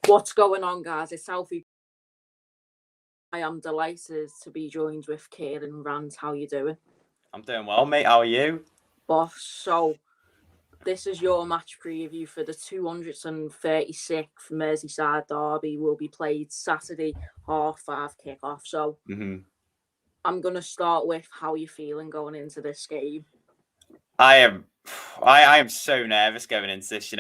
What's going on, guys? It's Alfie. I am delighted to be joined with Kieran Rants. How you doing? I'm doing well, mate. How are you? Boss, so this is your match preview for the 236th Merseyside derby. Will be played Saturday, 5:30 kickoff. So I'm going to start with how you're feeling going into this game. I am so nervous going into this.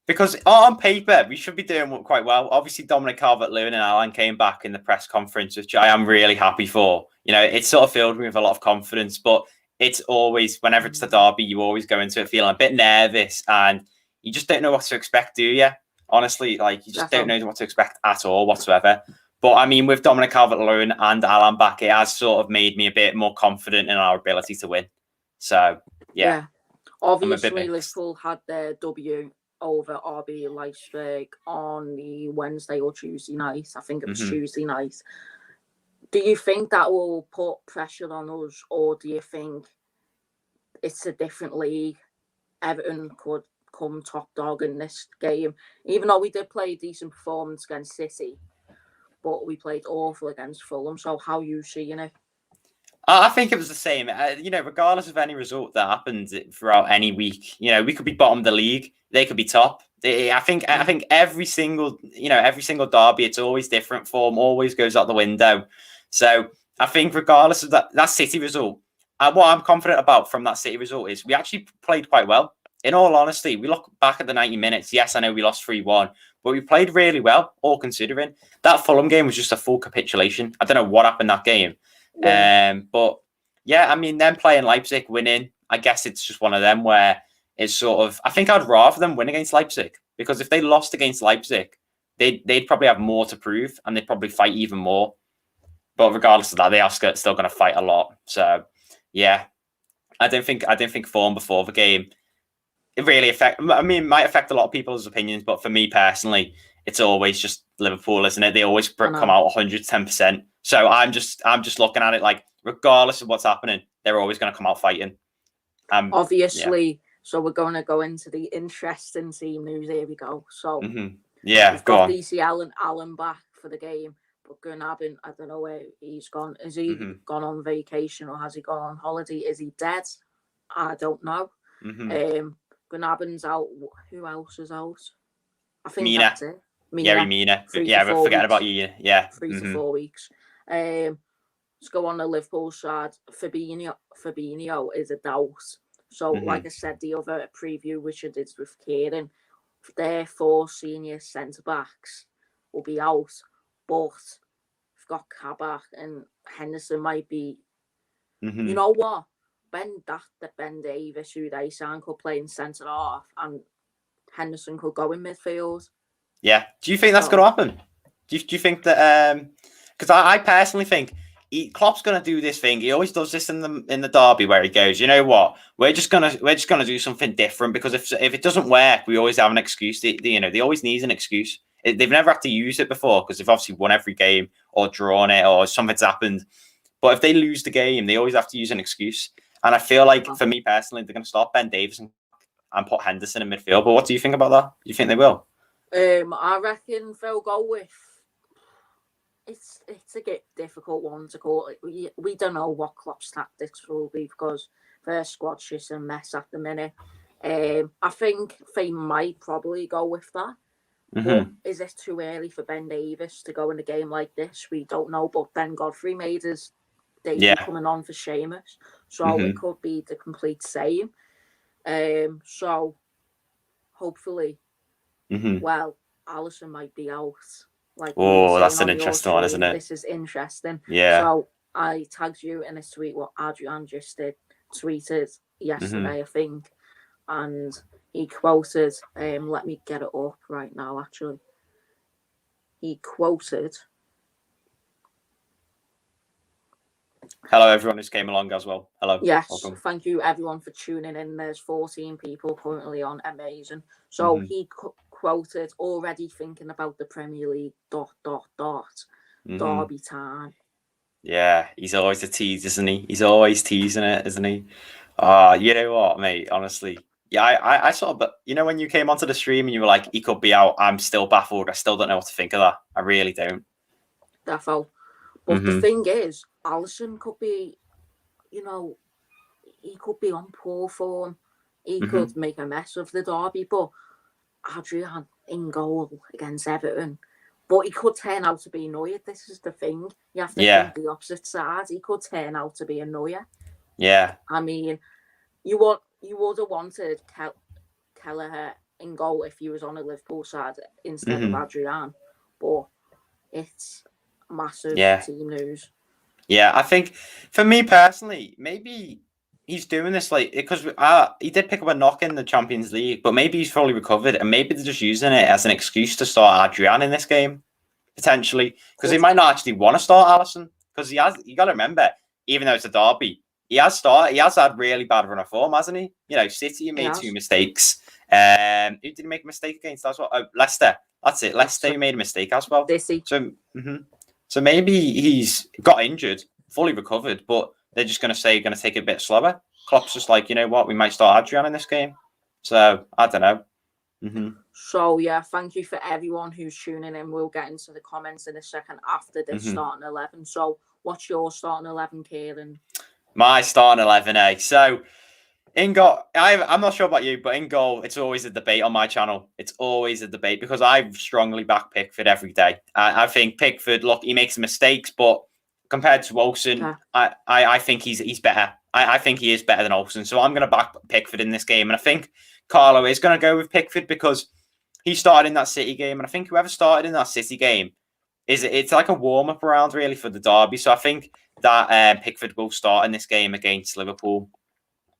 Because on paper we should be doing quite well. Obviously, Dominic Calvert-Lewin and Alan came back in the press conference, which I am really happy for. It sort of filled me with a lot of confidence. But it's always, whenever it's the derby, you always go into it feeling a bit nervous, and you just don't know what to expect, do you? Honestly, you just don't know what to expect at all whatsoever. But I mean, with Dominic Calvert-Lewin and Alan back, it has sort of made me a bit more confident in our ability to win. So yeah. Obviously, Liverpool had their W over RB Leipzig on the Wednesday or Tuesday night. I think it was Tuesday night. Do you think that will put pressure on us, or do you think it's a different league? Everton could come top dog in this game, even though we did play a decent performance against City, but we played awful against Fulham. So how you seeing it? I think it was the same. Regardless of any result that happens throughout any week, we could be bottom of the league. They could be top. I think every single derby, it's always different. Form always goes out the window. So I think regardless of that City result, what I'm confident about from that City result is we actually played quite well. In all honesty, we look back at the 90 minutes. Yes, I know we lost 3-1, but we played really well, all considering. That Fulham game was just a full capitulation. I don't know what happened that game. But yeah, I mean, them playing Leipzig, winning, I guess it's just one of them where it's sort of, I think I'd rather them win against Leipzig, because if they lost against Leipzig, they'd probably have more to prove, and they'd probably fight even more. But regardless of that, they are still going to fight a lot. So yeah, I don't think form before the game, it really might affect a lot of people's opinions, but for me personally, it's always just Liverpool, isn't it? They always come out 110%. So I'm just looking at it like, regardless of what's happening, they're always going to come out fighting. Obviously, yeah. So we're going to go into the interesting team news. Here we go. So yeah, we've got DC Allen back for the game, but Gunabin, I don't know where he's gone. Is he gone on vacation, or has he gone on holiday? Is he dead? I don't know. Gunabin's out. Who else is out? I think Mina. That's it. Mina. Yeah, we're forgetting about you. Yeah. 3 to 4 weeks. Let's go on the Liverpool side. Fabinho is a doubt. So, like I said, the other preview, which I did with Kieran, their 4 senior centre-backs will be out. But we've got Kabak, and Henderson might be... You know what? Ben Davies, who they signed, could play in centre-half, and Henderson could go in midfield. Yeah. Do you think that's going to happen? Do you think that... Because I personally think Klopp's going to do this thing. He always does this in the derby, where he goes, you know what? We're just gonna do something different, because if it doesn't work, we always have an excuse. They always need an excuse. They've never had to use it before, because they've obviously won every game or drawn it, or something's happened. But if they lose the game, they always have to use an excuse. And I feel like, for me personally, they're going to start Ben Davies and put Henderson in midfield. But what do you think about that? Do you think they will? I reckon they'll go with... It's a difficult one to call. We don't know what Klopp's tactics will be, because their squad's just a mess at the minute. I think they might probably go with that. But is it too early for Ben Davies to go in a game like this? We don't know. But Ben Godfrey made his debut coming on for Seamus, so it could be the complete same. So hopefully, well, Alisson might be out. That's an interesting one, isn't it? This is interesting. Yeah. So I tagged you in a tweet what Adrian just tweeted yesterday, I think, and he quoted. Let me get it up right now. Actually, he quoted. Hello, everyone who's came along as well. Hello. Yes, welcome. Thank you everyone for tuning in. There's 14 people currently on. Amazing. So he quoted, already thinking about the Premier League ... derby time. Yeah, he's always a tease, isn't he? He's always teasing it, isn't he? You know what, mate? Honestly, Yeah, I sort of, when you came onto the stream and you were like, he could be out, I'm still baffled. I still don't know what to think of that. I really don't. Defo. But the thing is, Alisson could be, he could be on poor form. He could make a mess of the derby, but Adrian in goal against Everton. But he could turn out to be Neuer. This is the thing. You have to think the opposite side. He could turn out to be a Neuer. Yeah. I mean, you would have wanted Kelleher in goal if he was on a Liverpool side instead of Adrian. But it's massive team news. Yeah, I think for me personally, maybe he's doing this because he did pick up a knock in the Champions League, but maybe he's fully recovered and maybe they're just using it as an excuse to start Adrian in this game, potentially, because he might not actually want to start Alisson because you got to remember, even though it's a derby, he has had really bad run of form, hasn't he? City made 2 mistakes. Who did he make a mistake against? That's what Leicester. That's it. Leicester made a mistake as well. So maybe he's got injured, fully recovered, but they're just going to say going to take it a bit slower. Klopp's just like, you know what, we might start Adrian in this game. So I don't know. So yeah, thank you for everyone who's tuning in. We'll get into the comments in a second after this starting 11. So what's your starting 11, Kieran? My starting 11, So in goal, I'm not sure about you, but in goal, it's always a debate on my channel. It's always a debate because I strongly back Pickford every day. I think Pickford, look, he makes mistakes, but compared to Olsen, I think he's better. I think he is better than Olsen. So I'm going to back Pickford in this game. And I think Carlo is going to go with Pickford because he started in that City game. And I think whoever started in that City game, it's like a warm-up round, really, for the derby. So I think that Pickford will start in this game against Liverpool.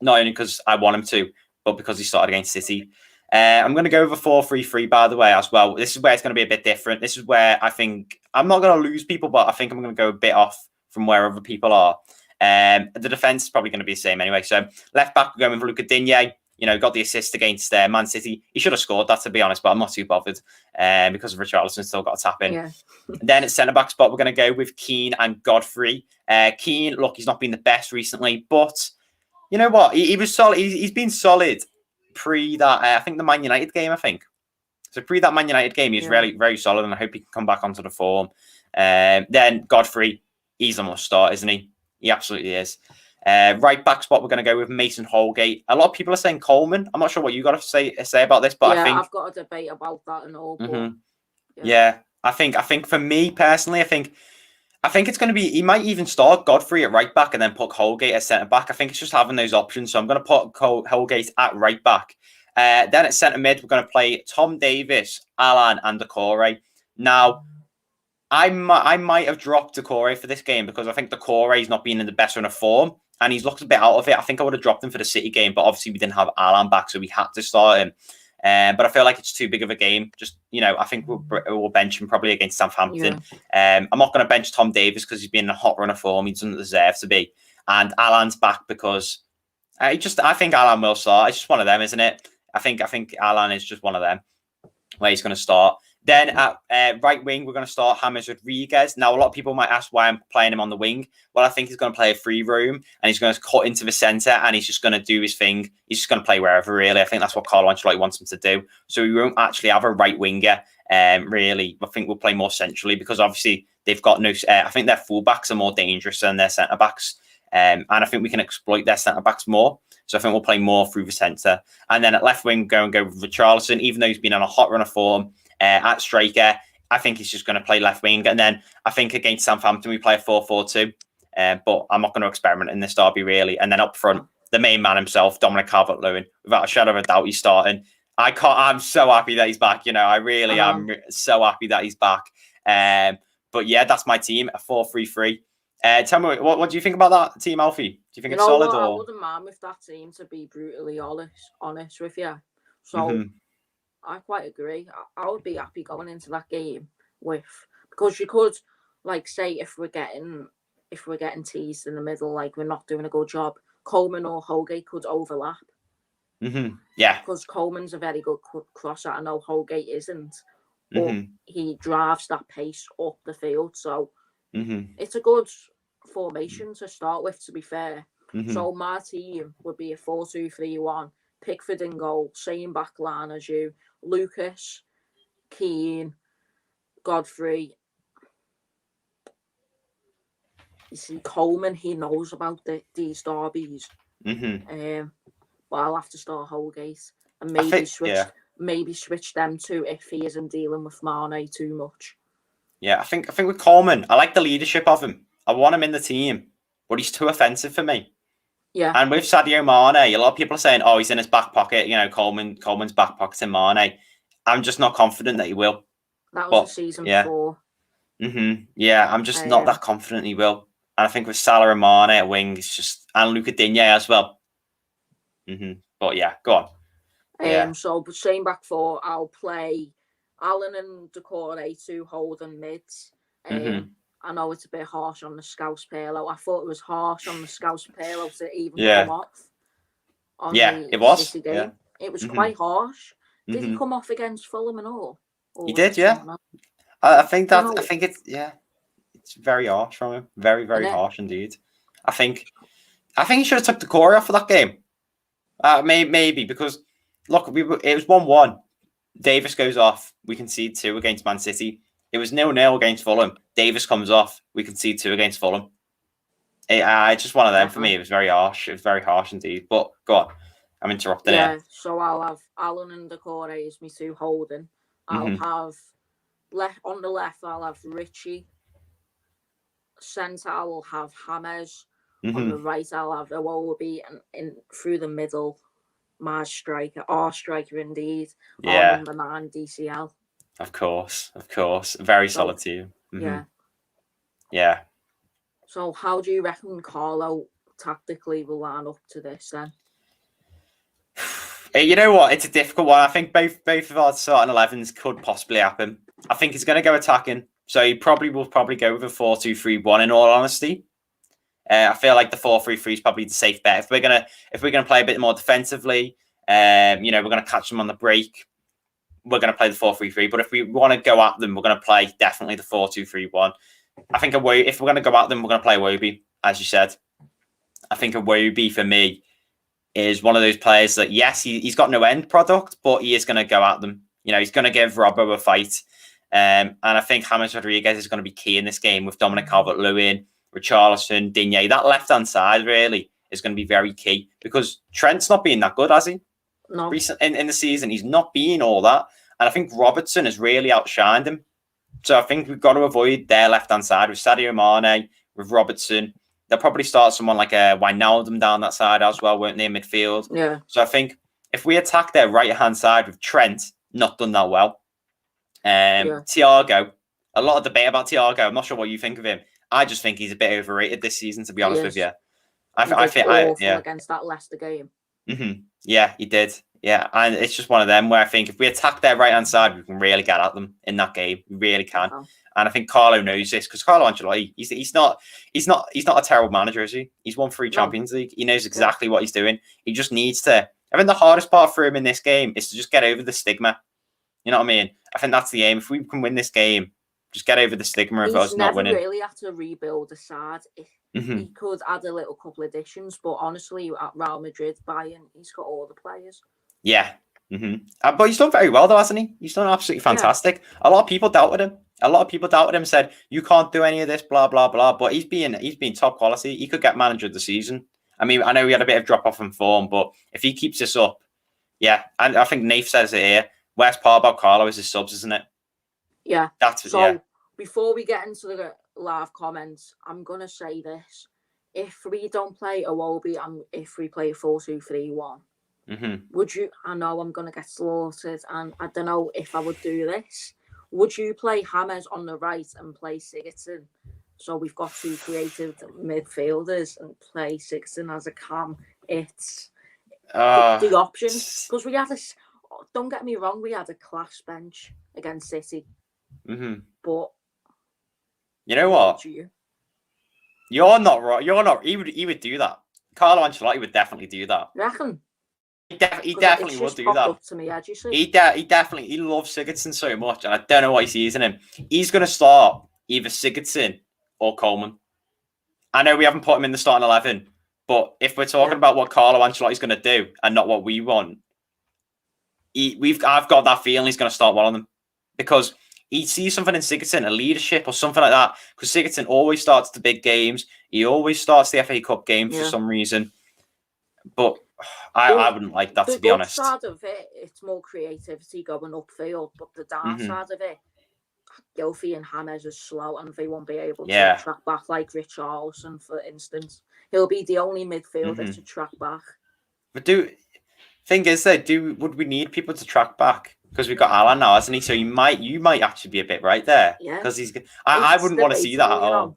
Not only because I want him to, but because he started against City. I'm going to go with a 4-3-3, by the way, as well. This is where it's going to be a bit different. This is where I think I'm not going to lose people, but I think I'm going to go a bit off from where other people are. The defense is probably going to be the same anyway. So left back, we're going with Luca Digne. Got the assist against Man City. He should have scored that, to be honest, but I'm not too bothered because Richarlison still got a tap in. Yeah. Then at centre back spot, we're going to go with Keane and Godfrey. Keane, look, he's not been the best recently, but you know what? He was solid. He's been solid pre that. I think the Man United game. So pre that Man United game, he's really very solid, and I hope he can come back onto the form. Then Godfrey, he's a must start, isn't he? He absolutely is. Right back spot, we're going to go with Mason Holgate. A lot of people are saying Coleman. I'm not sure what you got to say about this, but I think I've got a debate about that and all. But, I think for me personally, I think it's going to be, he might even start Godfrey at right back and then put Holgate at centre back. I think it's just having those options. So I'm going to put Holgate at right back. Then at centre mid, we're going to play Tom Davis, Alan, and Decore. Now, I might have dropped Decore for this game because I think Decore's not been in the best run of form and he's looked a bit out of it. I think I would have dropped him for the City game, but obviously we didn't have Alan back, so we had to start him. But I feel like it's too big of a game. Just, I think we'll bench him probably against Southampton. I'm not going to bench Tom Davis because he's been in a hot run of form. He doesn't deserve to be. And Alan's back because I think Alan will start. It's just one of them, isn't it? I think Alan is just one of them where he's going to start. Then at right wing, we're going to start James Rodriguez. Now, a lot of people might ask why I'm playing him on the wing. Well, I think he's going to play a free roam and he's going to cut into the centre and he's just going to do his thing. He's just going to play wherever, really. I think that's what Carlo Ancelotti wants him to do. So we won't actually have a right winger, really. I think we'll play more centrally because obviously they've got no... I think their fullbacks are more dangerous than their centre-backs. And I think we can exploit their centre-backs more. So I think we'll play more through the centre. And then at left wing, go with Richarlison, even though he's been on a hot run of form. At striker, I think he's just going to play left wing. And then I think against Southampton, we play a 4-4-2. But I'm not going to experiment in this derby, really. And then up front, the main man himself, Dominic Calvert-Lewin, without a shadow of a doubt, he's starting. I'm so happy that he's back. I really am so happy that he's back. But yeah, that's my team, a 4-3-3. Tell me, what do you think about that team, Alfie? Do you think it's solid? I wouldn't mind with that team, to be brutally honest with you. So I quite agree. I would be happy going into that game because you could say if we're getting teased in the middle, like we're not doing a good job, Coleman or Holgate could overlap. Yeah. Because Coleman's a very good crosser. I know Holgate isn't, but he drives that pace up the field. So it's a good formation to start with, to be fair. So my team would be a 4-2-3-1. Pickford in goal, same back line as you. Lucas, Kieran, Godfrey. You see, Coleman, he knows about these derbies. But I'll have to start Holgate and maybe switch them two if he isn't dealing with Mane too much. Yeah, I think with Coleman, I like the leadership of him. I want him in the team, but he's too offensive for me. Yeah. And with Sadio Mane, a lot of people are saying, "Oh, he's in his back pocket." You know, Coleman's back pocketing Mane. I'm just not confident that he will. That was the season before. Yeah, I'm just not that confident he will. And I think with Salah and Mane at wing, it's just and Luca Digne as well. But yeah, go on. So same back four, I'll play Allen and Decore, two holding mids. I know it's a bit harsh on the Scouse Pirlo. I thought it was harsh on the Scouse Pirlo to even come off. It was. City game. Yeah. It was quite harsh. Did he come off against Fulham and all? He did, yeah. I think it's very harsh from him. Very, very harsh indeed. I think he should have took the core off for that game. Maybe because look, it was 1-1. Davis goes off. We concede 2 against Man City. It was 0-0 against Fulham. Davis comes off. We concede 2 against Fulham. It's just one of them for me. It was very harsh. It was very harsh indeed. But go on. I'm interrupting. Yeah, so I'll have Allen and Decore as me 2 holding. I'll have on the left. I'll have Richie. Centre, I will have James. On the right, I'll have Iwobi, and in through the middle, our striker indeed. Yeah. Number 9, DCL. Of course. Very solid team. Yeah. So, how do you reckon Carlo tactically will line up to this then? You know what? It's a difficult one. I think both of our starting 11s could possibly happen. I think he's going to go attacking, so he will probably go with a 4-2-3-1. In all honesty, I feel like the 4-3-3 is probably the safe bet. If we're gonna play a bit more defensively, we're gonna catch them on the break. We're gonna play the 4-3-3. But if we want to go at them, we're gonna play definitely the 4-2-3-1. I think if we're gonna go at them, we're gonna play Iwobi, as you said. I think Iwobi for me is one of those players that yes, he's got no end product, but he is gonna go at them. He's gonna give Robbo a fight. And I think James Rodriguez is going to be key in this game with Dominic Calvert-Lewin, Richarlison, Digne. That left-hand side really is going to be very key because Trent's not been that good, has he? No. Recent in the season, he's not been all that. And I think Robertson has really outshined him. So I think we've got to avoid their left-hand side with Sadio Mane, with Robertson. They'll probably start someone like a Wijnaldum down that side as well, won't they, in midfield? Yeah. So I think if we attack their right-hand side with Trent, not done that well. Thiago, a lot of debate about Thiago. I'm not sure what you think of him. I just think he's a bit overrated this season, to be honest with you. I think against that Leicester game. Yeah, he did. Yeah, and it's just one of them where I think if we attack their right hand side, we can really get at them in that game. We really can. And I think Carlo knows this because Carlo Ancelotti, he's not a terrible manager, is he? He's won 3 Champions League. He knows exactly what he's doing. He just needs to. I think the hardest part for him in this game is to just get over the stigma. You know what I mean? I think that's the aim. If we can win this game, just get over the stigma of us not winning. He's never really had to rebuild the side. He could add a little couple of additions, but honestly, at Real Madrid, Bayern, he's got all the players. Yeah. But he's done very well, though, hasn't he? He's done absolutely fantastic. Yeah. A lot of people doubted him. Said, you can't do any of this, blah, blah, blah. But he's been top quality. He could get manager of the season. I mean, I know he had a bit of drop-off in form, but if he keeps this up, yeah. And I think Nath says it here. Worst part about Carlo is his subs, isn't it? Yeah. Before we get into the live comments, I'm going to say this. If we don't play Iwobi and if we play a 4-2-3-1, would you, I know I'm going to get slaughtered and I don't know if I would do this. Would you play James on the right and play Sigurdsson? So we've got 2 creative midfielders and play Sigurdsson as a cam. It's the options. Because we had don't get me wrong, we had a class bench against City. But you know what? You're not right. You're not. He would do that. Carlo Ancelotti would definitely do that. You reckon? He definitely would do that. To me, you see? He loves Sigurdsson so much, and I don't know what he sees in him. He's going to start either Sigurdsson or Coleman. I know we haven't put him in the starting 11, But if we're talking about what Carlo Ancelotti's going to do and not what we want, I've got that feeling he's going to start one of them because he sees something in Sigurdsson, a leadership or something like that. Because Sigurdsson always starts the big games. He always starts the FA Cup games for some reason. But I wouldn't like that, to be honest. The good side of it, it's more creativity going upfield. But the downside of it, Gylfi and James are slow and they won't be able to track back like Richarlison, for instance. He'll be the only midfielder to track back. But thing is, though, would we need people to track back? Because we've got Alan now, hasn't he? So you might actually be a bit right there. Yeah. Because I wouldn't want to see that at all.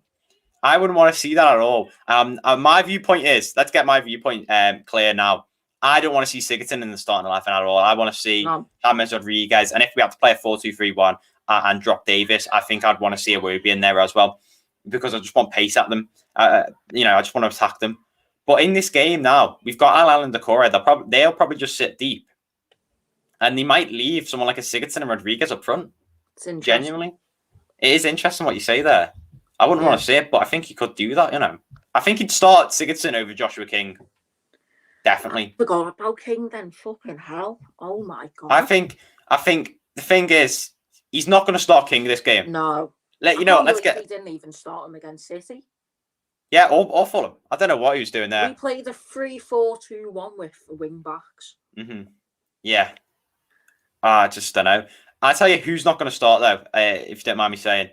I wouldn't want to see that at all. My viewpoint is, let's get my viewpoint clear now. I don't want to see Sigurdsson in the starting 11 at all. I want to see James Rodriguez. And if we have to play a 4-2-3-1 and drop Davis, I think I'd want to see Iwobi in there as well. Because I just want pace at them. I just want to attack them. But in this game now, we've got Alan and Decore. They'll probably just sit deep. And they might leave someone like a Sigurdsson and Rodriguez up front. Genuinely. It is interesting what you say there. I wouldn't want to say it, but I think he could do that, I think he'd start Sigurdsson over Joshua King. Definitely. I forgot about King then. Fucking hell. Oh my God. I think the thing is, he's not going to start King this game. No. Let's get... He didn't even start him against City. Yeah, or Fulham. I don't know what he was doing there. We played a 3-4-2-1 with the wing backs. Yeah. I just don't know. I tell you who's not going to start though, if you don't mind me saying.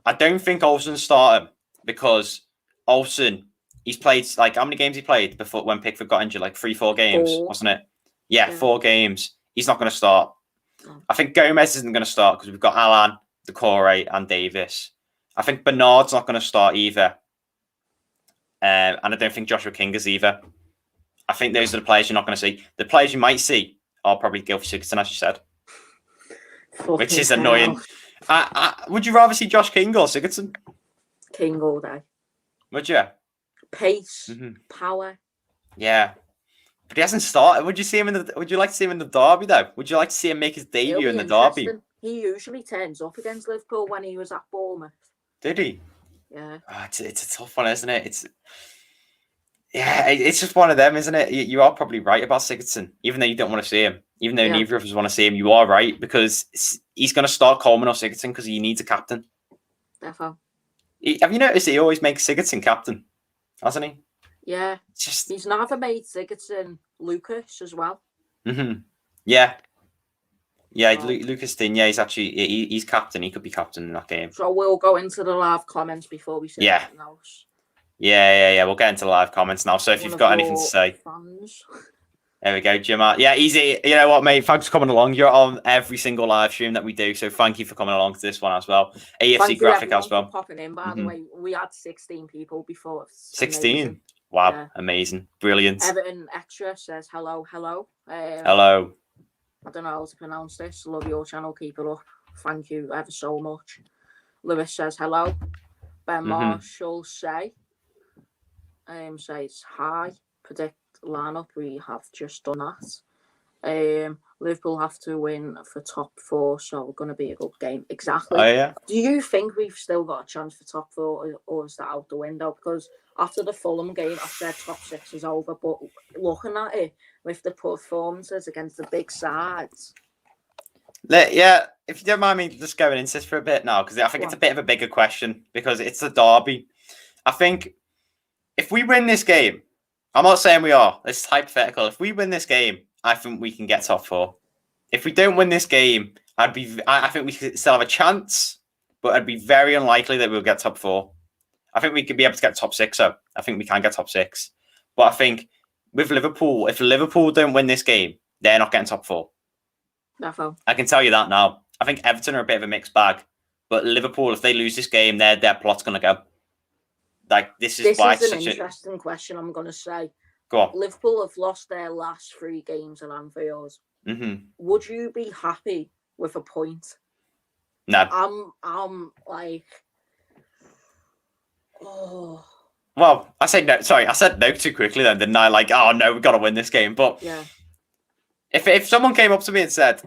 I don't think Olsen's starting because Olsen, he's played how many games he played before when Pickford got injured? 3-4 games, wasn't it? Yeah, 4 games. He's not going to start. No. I think Gomez isn't going to start because we've got Alan, Decore, and Davis. I think Bernard's not going to start either. And I don't think Joshua King is either. I think those are the players you're not going to see. The players you might see are probably Gylfi Sigurdsson, as you said. Which is annoying. Would you rather see Josh King or Sigurdsson? King all day. Would you? Pace, power. Yeah, but he hasn't started. Would you like to see him in the derby though? Would you like to see him make his debut in the derby? He usually turns up against Liverpool when he was at Bournemouth. Did he? Yeah. Oh, it's a tough one, isn't it? It's just one of them, isn't it? You are probably right about Sigurdsson, even though you don't want to see him. Even though neither of us want to see him, you are right because he's going to start Coleman or Sigurdsson because he needs a captain. Therefore. Have you noticed he always makes Sigurdsson captain, hasn't he? Yeah. He's never made Sigurdsson Lucas as well. Yeah. Yeah, Lucas Digne, he's captain. He could be captain in that game. So we'll go into the live comments before we say anything else. Yeah. We'll get into the live comments now. So if you've got anything to say. Fans. There we go, Jim. Yeah, easy. You know what, mate? Thanks for coming along. You're on every single live stream that we do, so thank you for coming along to this one as well. AFC graphic as well. Popping in, by the way, we had 16 people before. 16. Wow, amazing, brilliant. Everton Extra says hello. Hello. I don't know how to pronounce this. Love your channel. Keep it up. Thank you ever so much. Lewis says hello. Ben Marshall says hi. Predict lineup. We have just done that. Liverpool have to win for top 4, so going to be a good game. Exactly. Oh, yeah. Do you think we've still got a chance for top 4, or is that out the window? Because after the Fulham game, I said top 6 is over, but looking at it with the performances against the big sides. Yeah, if you don't mind me just going into this for a bit now, because I think it's a bit of a bigger question, because it's the derby. I think if we win this game, I'm not saying we are, it's hypothetical. If we win this game, I think we can get top 4. If we don't win this game, I think we could still have a chance, but it'd be very unlikely that we'll get top 4. I think we could be able to get top 6, so I think we can get top 6. But I think with Liverpool, if Liverpool don't win this game, they're not getting top 4. Therefore. I can tell you that now. I think Everton are a bit of a mixed bag, but Liverpool, if they lose this game, their plot's going to go. This is an interesting question, I'm going to say. Go on. Liverpool have lost their last 3 games at Anfield. Would you be happy with a point? No. I'm like... Oh. Well, I said no. Sorry, I said no too quickly then, didn't I? Oh no, we've got to win this game. But yeah, if someone came up to me and said,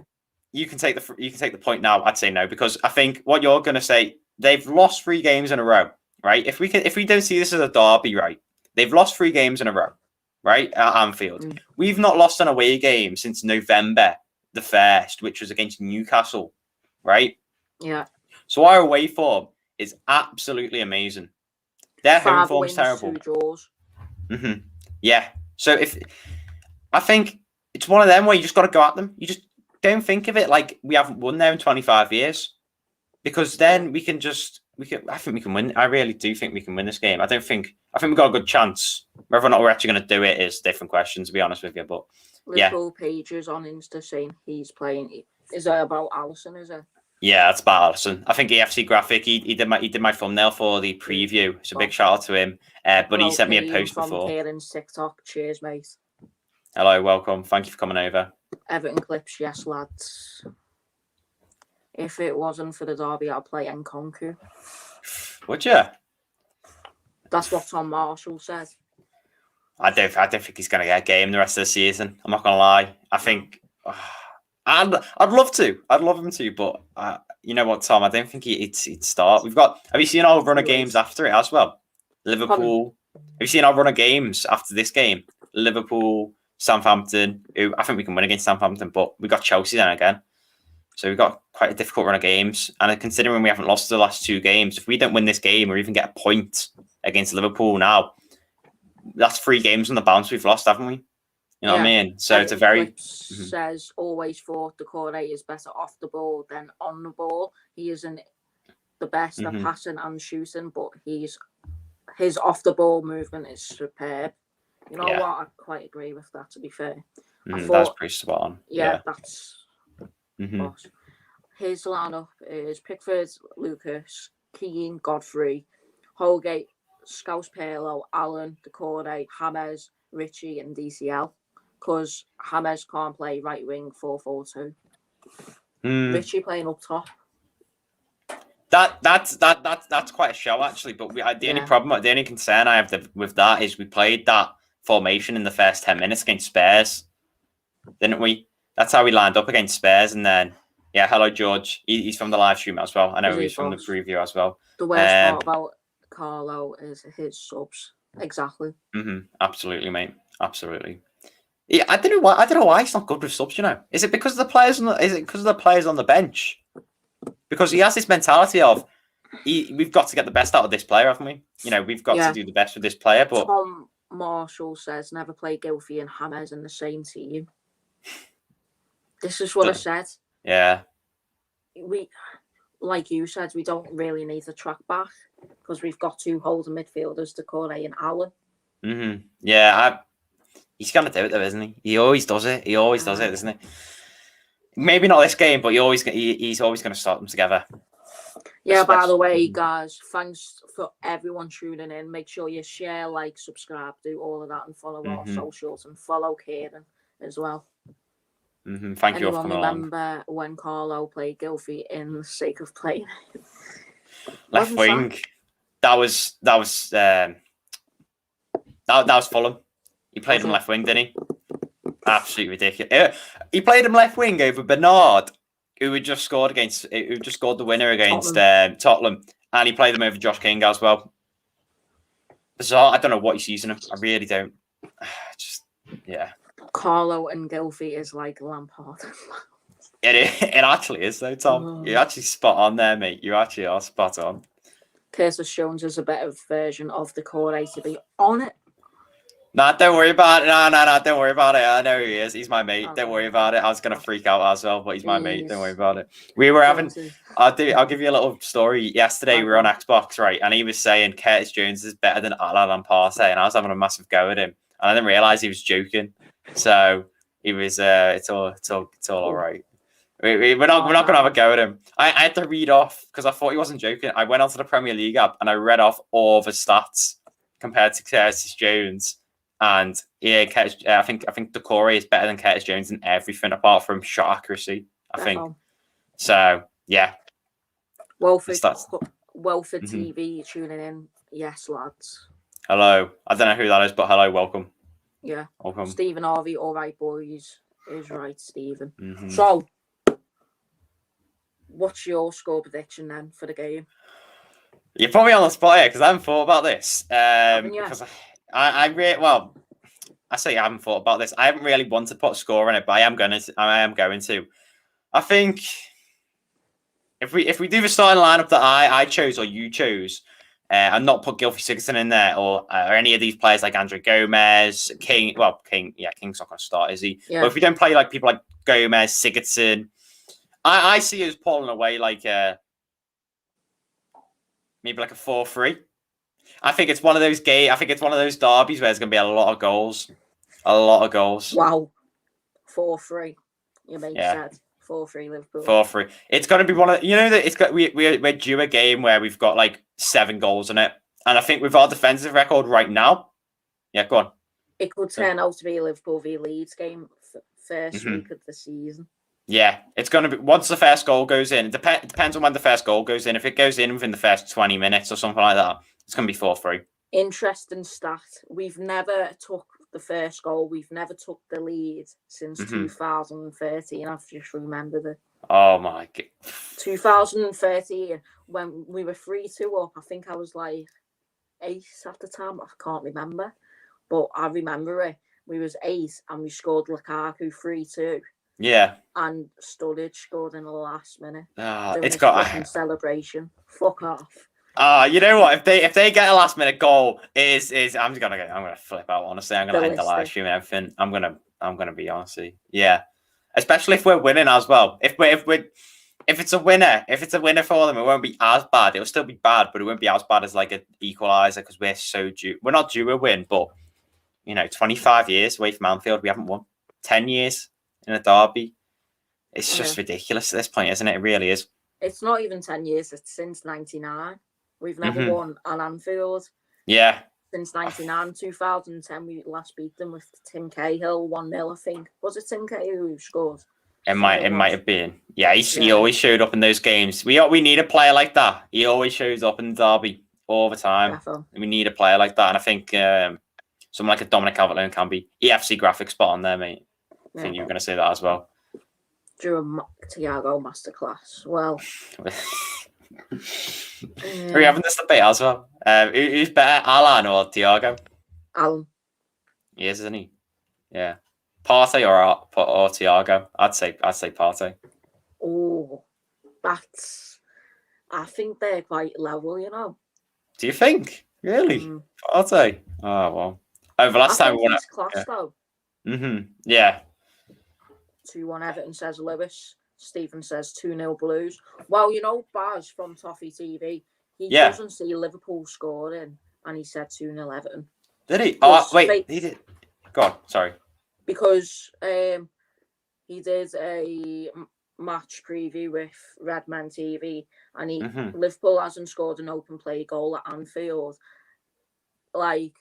you can take the point now, I'd say no, because I think what you're going to say, they've lost 3 games in a row, right? If we don't see this as a derby, right, They've lost 3 games in a row, right, at Anfield. We've not lost an away game since November the 1st, which was against Newcastle, right? Yeah. So our away form is absolutely amazing. Their home form's terrible. 2 draws. Yeah. So I think it's one of them where you just got to go at them. You just don't think of it like we haven't won there in 25 years, because then I think we can win. I really do think we can win this game. I think we've got a good chance. Whether or not we're actually going to do it is a different question, to be honest with you. But Liverpool pages on Insta saying he's playing. Is it about Alisson? Is it? Yeah, that's about Alisson. I think EFC Graphic, he did my thumbnail for the preview. So big shout out to him. But he sent me a post from before. Kieran's TikTok. Cheers, mate. Hello, welcome. Thank you for coming over. Everton clips, yes, lads. If it wasn't for the derby, I'd play Nkunku. Would you? That's what Tom Marshall said. I don't think he's going to get a game the rest of the season. I'm not going to lie. I think I'd love to. I'd love him to, but you know what, Tom? I don't think he'd start. Have you seen our run of games after it as well? Liverpool. Have you seen our run of games after this game? Liverpool, Southampton. I think we can win against Southampton, but we got Chelsea then again. So we've got quite a difficult run of games. And considering we haven't lost the last 2 games, if we don't win this game or even get a point against Liverpool now, that's 3 games on the bounce we've lost, haven't we? You know what I mean? So it's a very... says, always thought Decore is better off the ball than on the ball. He isn't the best at passing and shooting, but his off-the-ball movement is superb. You know what? I quite agree with that, to be fair. That's pretty spot on. Yeah, that's... His lineup is Pickford, Lucas, Keane, Godfrey, Holgate, Scouse Perlo, Allen, Decore, James, Richie, and DCL. Because James can't play right wing 4-4-2. Richie playing up top. That's quite a show actually. But the only concern I have with that is we played that formation in the first 10 minutes against Spurs, didn't we? That's how we lined up against Spurs, and then hello George. He's from the live stream as well. I know he's from the preview as well. The worst part about Carlo is his subs. Exactly. Absolutely, mate. Absolutely. Yeah, I don't know why he's not good with subs. You know, is it because of the players? Is it because of the players on the bench? Because he has this mentality of we've got to get the best out of this player, haven't we? You know, we've got to do the best with this player. But Tom Marshall says never play Gilfie and James in the same team. This is what I said. Yeah. We, like you said, we don't really need to track back because we've got 2 holding midfielders, Decore and Allen. Yeah, he's going to do it though, isn't he? He always does it. He always does it, isn't he? Maybe not this game, but he's always going to start them together. Yeah, by the way, guys, thanks for everyone tuning in. Make sure you share, like, subscribe, do all of that, and follow our socials, and follow Kieran as well. Thank you for coming along. Remember when Carlo played Gilfie in the sake of playing left wing? That was Fulham. He played him left wing, didn't he? Absolutely ridiculous. He played him left wing over Bernard, who had just scored the winner against Tottenham, and he played him over Josh King as well. Bizarre. I don't know what he's using him. I really don't. Carlo and Gilfie is like Lampard. It actually is though, Tom. You're actually spot on there, mate. You actually are spot on. Curtis Jones is a better version of Decore to be on it. Nah, don't worry about it. No, don't worry about it. I know who he is. He's my mate. Don't worry about it. I was gonna freak out as well, but he's my mate. Don't worry about it. We were having. I'll give you a little story. Yesterday we were on Xbox, right? And he was saying Curtis Jones is better than Alan and Partey, and I was having a massive go at him, and I didn't realize he was joking. So he was. It's all right. We're not gonna have a go at him. I had to read off because I thought he wasn't joking. I went onto the Premier League app and I read off all the stats compared to Curtis Jones. And I think Decore is better than Curtis Jones in everything apart from shot accuracy. I think so. Yeah. Welford TV tuning in. Yes, lads. Hello. I don't know who that is, but hello, welcome. Yeah. Welcome. Stephen Harvey. All right, boys. Is right, Stephen. So, what's your score prediction then for the game? You put me on the spot here because I haven't thought about this. Because I say I haven't thought about this. I haven't really wanted to put a score on it, but I am going to. I think if we do the starting lineup that I chose or you chose, and not put Gylfi Sigurdsson in there or any of these players like Andre Gomez, King. Well, King's not going to start, is he? Yeah. But if we don't play like people like Gomez, Sigurdsson, I see us pulling away like maybe like a 4-3. I think it's one of those derbies where there's going to be a lot of goals. A lot of goals. Wow. 4-3. You said 4-3 Liverpool. 4-3. It's going to be one of that. It's got we're due a game where we've got like 7 goals in it, and I think with our defensive record right now, go on. It could turn out to be a Liverpool v Leeds game first week of the season. Yeah, it's going to be once the first goal goes in. It depends on when the first goal goes in. If it goes in within the first 20 minutes or something like that, it's going to be 4-3. Interesting stat. We've never took the first goal. We've never took the lead since 2013. I've just remembered it. Oh my god. 2013, when we were 3-2 up. I think I was like 8 at the time. I can't remember, but I remember it. We was 8 and we scored Lukaku 3-2. Yeah. And Sturridge scored in the last minute. It's got a celebration. Fuck off. You know what? If they get a last minute goal, I'm gonna flip out. Honestly, I'm gonna end the live stream and everything. I'm gonna be honestly, yeah. Especially if we're winning as well. If it's a winner for them, it won't be as bad. It'll still be bad, but it won't be as bad as like an equaliser because we're so due. We're not due a win, but 25 years away from Anfield, we haven't won. 10 years in a derby. It's just ridiculous at this point, isn't it? It really is. It's not even 10 years. It's since 99. We've never won at Anfield. Yeah. Since 99, 2010, we last beat them with Tim Cahill 1-0, I think. Was it Tim Cahill who scored? It might have been. Yeah, he always showed up in those games. We need a player like that. He always shows up in the derby all the time. Definitely. We need a player like that. And I think someone like a Dominic Calvert-Lewin can be. EFC graphic spot on there, mate. I think you were going to say that as well. During Thiago masterclass. Well, are we having this debate as well? Who's better, Alan or Thiago? Alan. He is, isn't he? Yeah. Partey or Thiago? I'd say Partey. Oh, I think they're quite level, Do you think? Really? Partey? Oh well. Over last time we won it. Class though. Yeah. 2-1 Everton, says Lewis. Stephen says 2-0 Blues. Well, Baz from Toffee TV, he doesn't see Liverpool scoring, and he said 2-0 Everton. Did he? Oh, wait, he did. Go on, sorry. Because he did a match preview with Redman TV, and Liverpool hasn't scored an open play goal at Anfield. Like,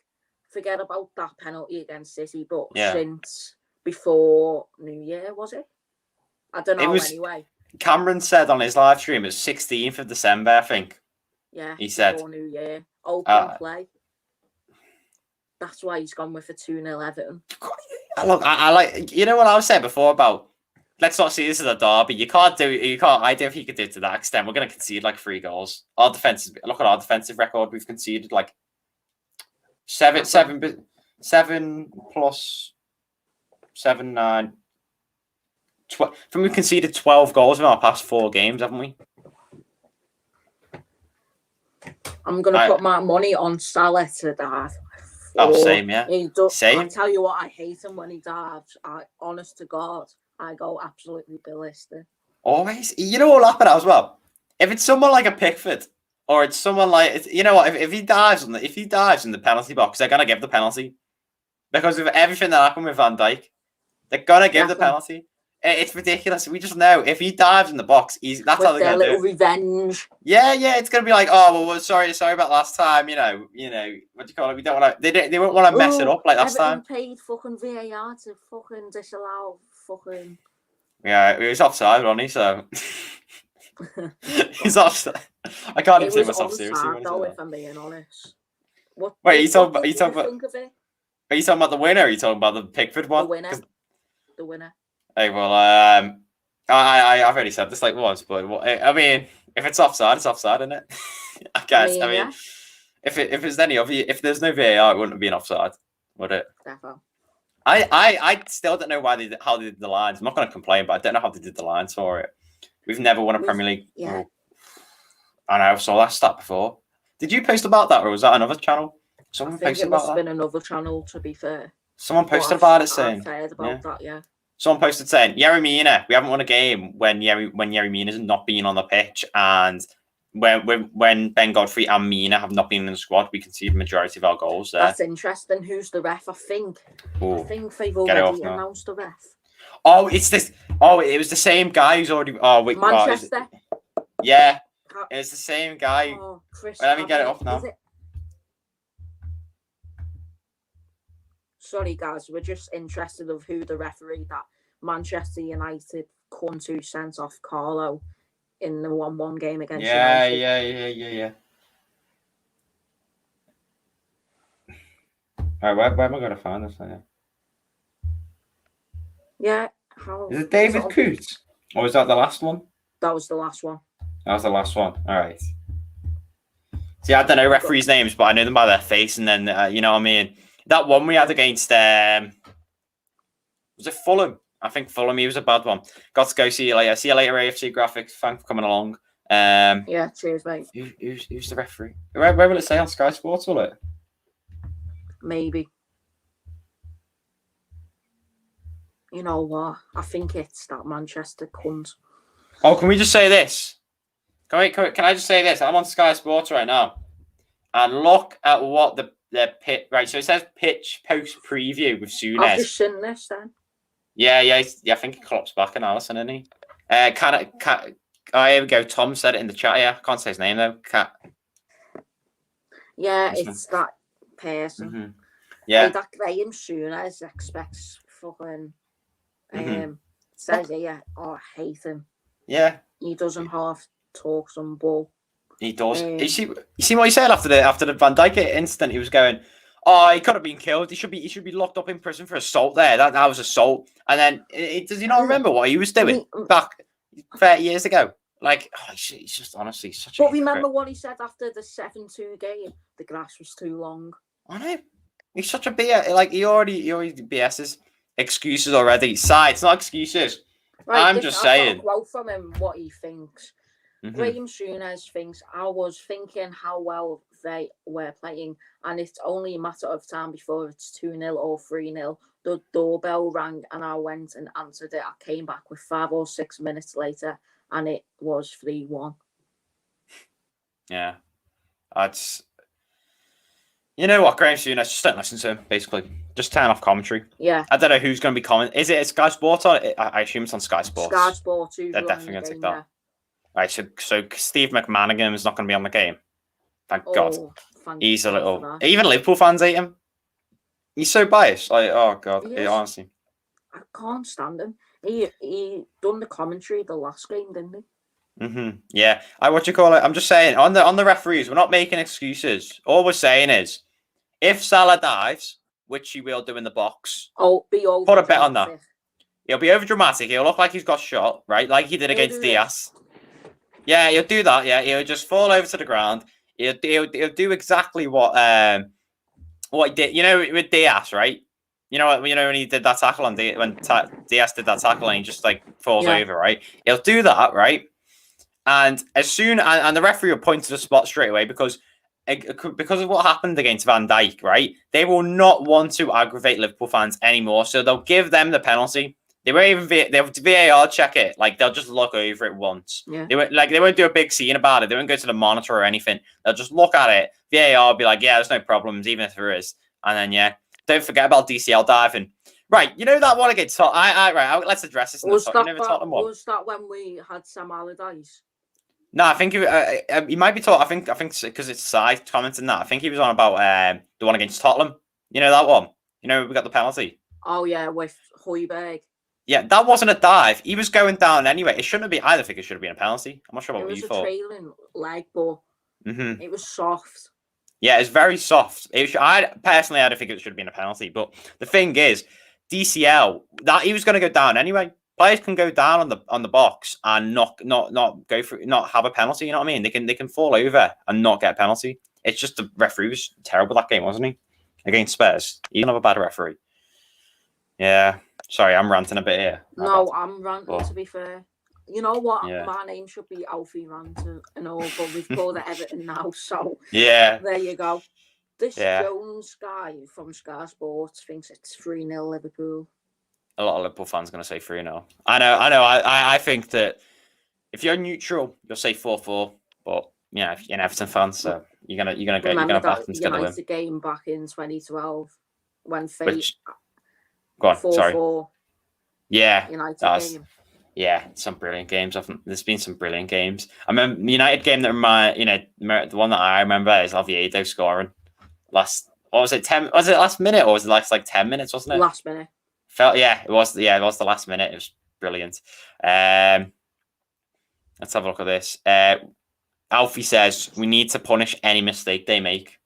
forget about that penalty against City, but since before New Year, was it? I don't know. Anyway, Cameron said on his live stream it was 16th of December, I think. Yeah, he said before New Year, open play. That's why he's gone with a 2-0 Everton. Look, I like what I was saying before about let's not see this as a derby. You can't. I don't think you could do it to that extent. We're going to concede like 3 goals. Look at our defensive record. We've conceded like 7 plus 7, 9. We've conceded 12 goals in our past 4 games, haven't we? I'm going to put my money on Salah to dive. Same, yeah. Same. I tell you what, I hate him when he dives. Honest to God, I go absolutely ballistic. Always. You know what will happen as well? If it's someone like a Pickford, or it's someone like, what? If he dives in the penalty box, they're going to give the penalty. Because of everything that happened with Van Dijk, they're going to give the penalty. It's ridiculous. We just know if he dives in the box, that's how they're going to do it. Revenge. Yeah. It's going to be like, oh well, sorry about last time. What do you call it? We don't want to. They won't want to mess it up like last time. Paid fucking VAR to fucking disallow fucking. Yeah, he was offside, wasn't he? So he's offside. I can't even take myself seriously. Though, if I'm being honest. Wait, are you talking about the winner? Or are you talking about the Pickford one? The winner. Hey, well, I've already said this like once, but I mean, if it's offside, it's offside, isn't it? I guess. if there's any obvious, if there's no VAR, it wouldn't have been offside, would it? Definitely. I still don't know how they did the lines. I'm not going to complain, but I don't know how they did the lines for it. We've never won a Premier League. Yeah. I know. I saw that stat before. Did you post about that, or was that another channel? Someone I think posted it must about have that. been another channel, to be fair. Someone posted about it I've saying. heard about that, yeah. Someone posted saying, Yerry Mina, we haven't won a game when Yerry Mina's not been on the pitch, and when Ben Godfrey and Mina have not been in the squad, we concede the majority of our goals there. That's interesting. Who's the ref? I think they've already announced the ref. Oh, it's this. Oh, it was the same guy who's already. Oh, wait, Manchester. Yeah, it's the same guy. Oh, Chris. Let me get it off now. Sorry, guys, we're just interested of who the referee that Manchester United come to sent off Carlo in the 1-1 game against United. Yeah. All right, where am I going to find this? Yeah. Is it David Coote? Or was that the last one? That was the last one. That was the last one. All right. See, I don't know referees' names, but I know them by their face, and then you know what I mean. That one we had against was it Fulham? I think Fulham. He was a bad one. Got to go. See you later. See you later, AFC Graphics. Thanks for coming along. Yeah, cheers, mate. Who's the referee? Where will it say on Sky Sports? Will it? Maybe. You know what? I think it's that Manchester cunt. Oh, can we just say this? Can I just say this? I'm on Sky Sports right now, and look at what the pit. Right, so it says pitch post preview with Souness. I've just seen this then. Yeah. I think he clocks back in Allison, isn't he? Oh, here we go. Tom said it in the chat. Yeah, I can't say his name though. Yeah, it's that person. Mm-hmm. Yeah. That Graham Souness expects fucking. Says yeah. Oh, I hate him. Yeah. He doesn't half talk some bull. He does. You see what he said after the Van Dijk incident? He was going, "Oh, he could have been killed. He should be locked up in prison for assault. There, that was assault." And then does he not remember what he was doing back 30 years ago? Like, he's just honestly such. But remember what he said after the 7-2 game? The grass was too long. I know. He's such a BS. Like he already BS's excuses already. It's not excuses. Right, I'm just saying. I've got a quote from him what he thinks. Mm-hmm. Graham Souness thinks, I was thinking how well they were playing, and it's only a matter of time before it's 2-0 or 3-0. The doorbell rang and I went and answered it. I came back with 5 or 6 minutes later and it was 3-1. Yeah. You know what, Graham Souness, just don't listen to him, basically. Just turn off commentary. Yeah. I don't know who's going to be commenting. Is it Sky Sports? Or I assume it's on Sky Sports. Sky Sports. They're definitely going to take that. Yeah. Right, so Steve McManagan is not going to be on the game. Thank God. He's a little... Even Liverpool fans hate him. He's so biased. Like, oh, God. Honestly. I can't stand him. He done the commentary the last game, didn't he? Mm-hmm. Yeah. What you call it? I'm just saying, on the referees, we're not making excuses. All we're saying is, if Salah dives, which he will do in the box, put a bet on that. He'll be over dramatic. He'll look like he's got shot, right? Like he did against Diaz. Yeah, he'll do that. Yeah, he'll just fall over to the ground. He'll do exactly what he did. You know, with Diaz, right? You know when he did that tackle on when Diaz did that tackle and he just like falls over, right? He'll do that, right? And and the referee will point to the spot straight away because of what happened against Van Dijk, right? They will not want to aggravate Liverpool fans anymore, so they'll give them the penalty. They won't even they'll VAR check it. Like they'll just look over it once. Yeah. They won't do a big scene about it. They won't go to the monitor or anything. They'll just look at it. VAR will be like, yeah, there's no problems, even if there is. And then don't forget about DCL diving. Right, you know that one against Tottenham. Right, let's address this. Was that when we had Sam Allardyce? No, I think he might be talking. I think because it's side commenting that. I think he was on about the one against Tottenham. You know that one. You know we got the penalty. Oh yeah, with Højbjerg. Yeah, that wasn't a dive. He was going down anyway. It shouldn't have been. I don't think it should have been a penalty. I'm not sure what you thought. It was a trailing leg, but it was soft. Yeah, it's very soft. I personally, I don't think it should have been a penalty. But the thing is, DCL that he was going to go down anyway. Players can go down on the box and not go through, not have a penalty. You know what I mean? They can fall over and not get a penalty. It's just the referee was terrible that game, wasn't he? Against Spurs. He didn't have a bad referee. Yeah. Sorry, I'm ranting a bit here. No, I'm ranting, to be fair. You know what? Yeah. My name should be Alfie Rant and all, but we've called it Everton now, so yeah. There you go. This Jones guy from Sky Sports thinks it's 3-0 Liverpool. A lot of Liverpool fans are going to say 3-0. I know. I think that if you're neutral, you'll say 4-4. But yeah, if you're an Everton fan, so you're gonna back them to get the win. United game back in 2012 when Fate. Go on. 4-4. Sorry. Yeah. United game. Yeah, some brilliant games. There's been some brilliant games. I remember the United game the one that I remember is Oviedo scoring last. What was it? Was it last minute or was it last 10 minutes? Wasn't it? Last minute. It was the last minute. It was brilliant. Let's have a look at this. Alfie says we need to punish any mistake they make.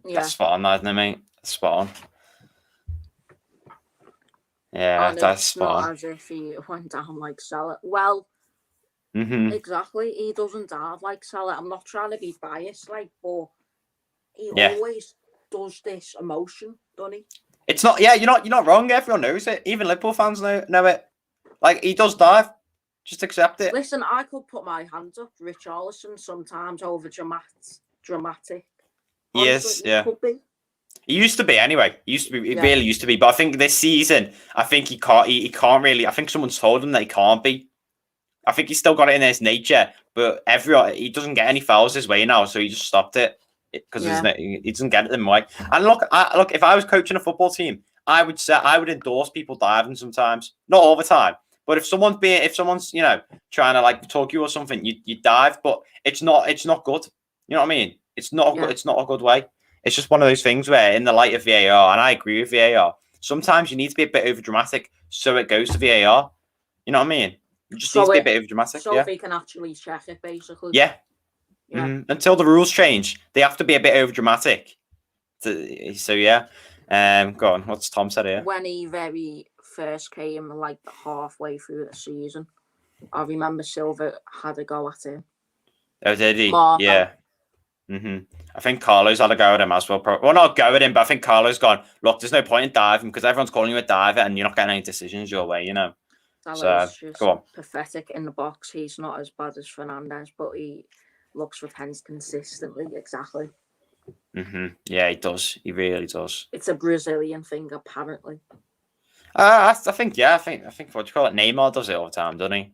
Yeah. That's spot on, isn't it, mate? Spot on. Yeah, that's spot on. Not as if he went down like Salah. Well, exactly. He doesn't dive like Salah. I'm not trying to be biased, but he always does this emotion, doesn't he? It's not. Yeah, you're not wrong. Everyone knows it. Even Liverpool fans know it. Like he does dive. Just accept it. Listen, I could put my hands up. Richarlison sometimes over dramatic. Yes, yeah. Could be. He used to be anyway. He really used to be. But I think this season, I think he can't. He can't really. I think someone's told him that he can't be. I think he's still got it in his nature, but he doesn't get any fouls his way now, so he just stopped it because he doesn't get it in way. And look, if I was coaching a football team, I would endorse people diving sometimes, not all the time. But if someone's trying to talk you or something, you dive, but it's not good. You know what I mean? It's not good. It's not a good way. It's just one of those things where, in the light of VAR, and I agree with VAR, sometimes you need to be a bit over dramatic so it goes to VAR. You know what I mean? You just need to be a bit over dramatic. So they can actually check it, basically. Yeah. Until the rules change, they have to be a bit over dramatic. So yeah. Go on. What's Tom said here? When he very first came, halfway through the season, I remember Silva had a go at him. Oh, did he? Yeah. I think Carlo's had a go at him as well. Well, not go at him, but I think Carlo's gone, look, there's no point in diving because everyone's calling you a diver and you're not getting any decisions your way, So, go on. Pathetic in the box. He's not as bad as Fernandes, but he looks for pens consistently. Exactly. Yeah, he does. He really does. It's a Brazilian thing, apparently. I think what do you call it? Neymar does it all the time, doesn't he?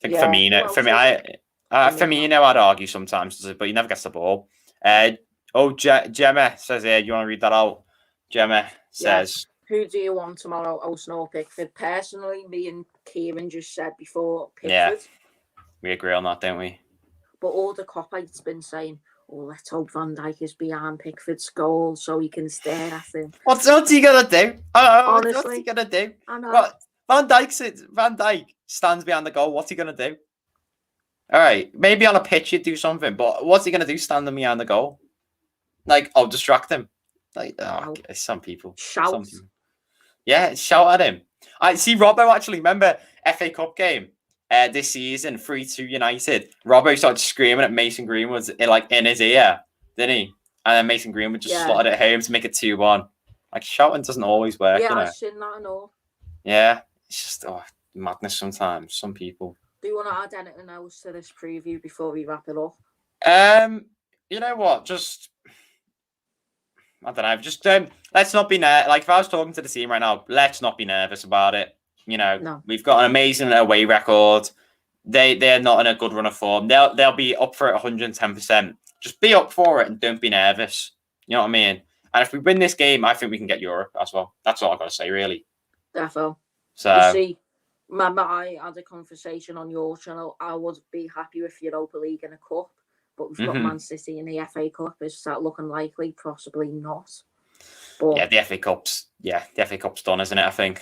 I think Firmino. Firmino, I'd argue sometimes does it, but he never gets the ball. Gemma says here, you want to read that out? Gemma says, who do you want tomorrow? Olsen or Pickford? Personally, me and Kieran just said before Pickford. Yeah, we agree on that, don't we? But all the cop-out's been saying, let's hope Van Dijk is behind Pickford's goal so he can stare at him. What's he gonna do? Honestly, what's he gonna do? I know. What? Van Dijk stands behind the goal. What's he gonna do? All right, maybe on a pitch you'd do something, but what's he gonna do standing behind the goal? Distract him. Some people. Shout. Yeah, shout at him. I see Robbo actually. Remember FA Cup game this season, 3-2 United. Robbo started screaming at Mason Greenwood in his ear, didn't he? And then Mason Greenwood just slotted it home to make it 2-1. Shouting doesn't always work. Yeah, I've seen that and all. Yeah, it's just madness sometimes. Some people. Do you want to add anything else to this preview before we wrap it up? You know what? Just I don't know. Just let's not be if I was talking to the team right now, let's not be nervous about it. No. We've got an amazing away record. They're not in a good run of form. They'll be up for it 110%. Just be up for it and don't be nervous. You know what I mean? And if we win this game, I think we can get Europe as well. That's all I've got to say, really. Defo. So you see, remember I had a conversation on your channel. I would be happy with Europa League and a cup, but we've got Man City in the FA Cup. Is that looking likely? Possibly not. But yeah, the FA Cup's done, isn't it? I think.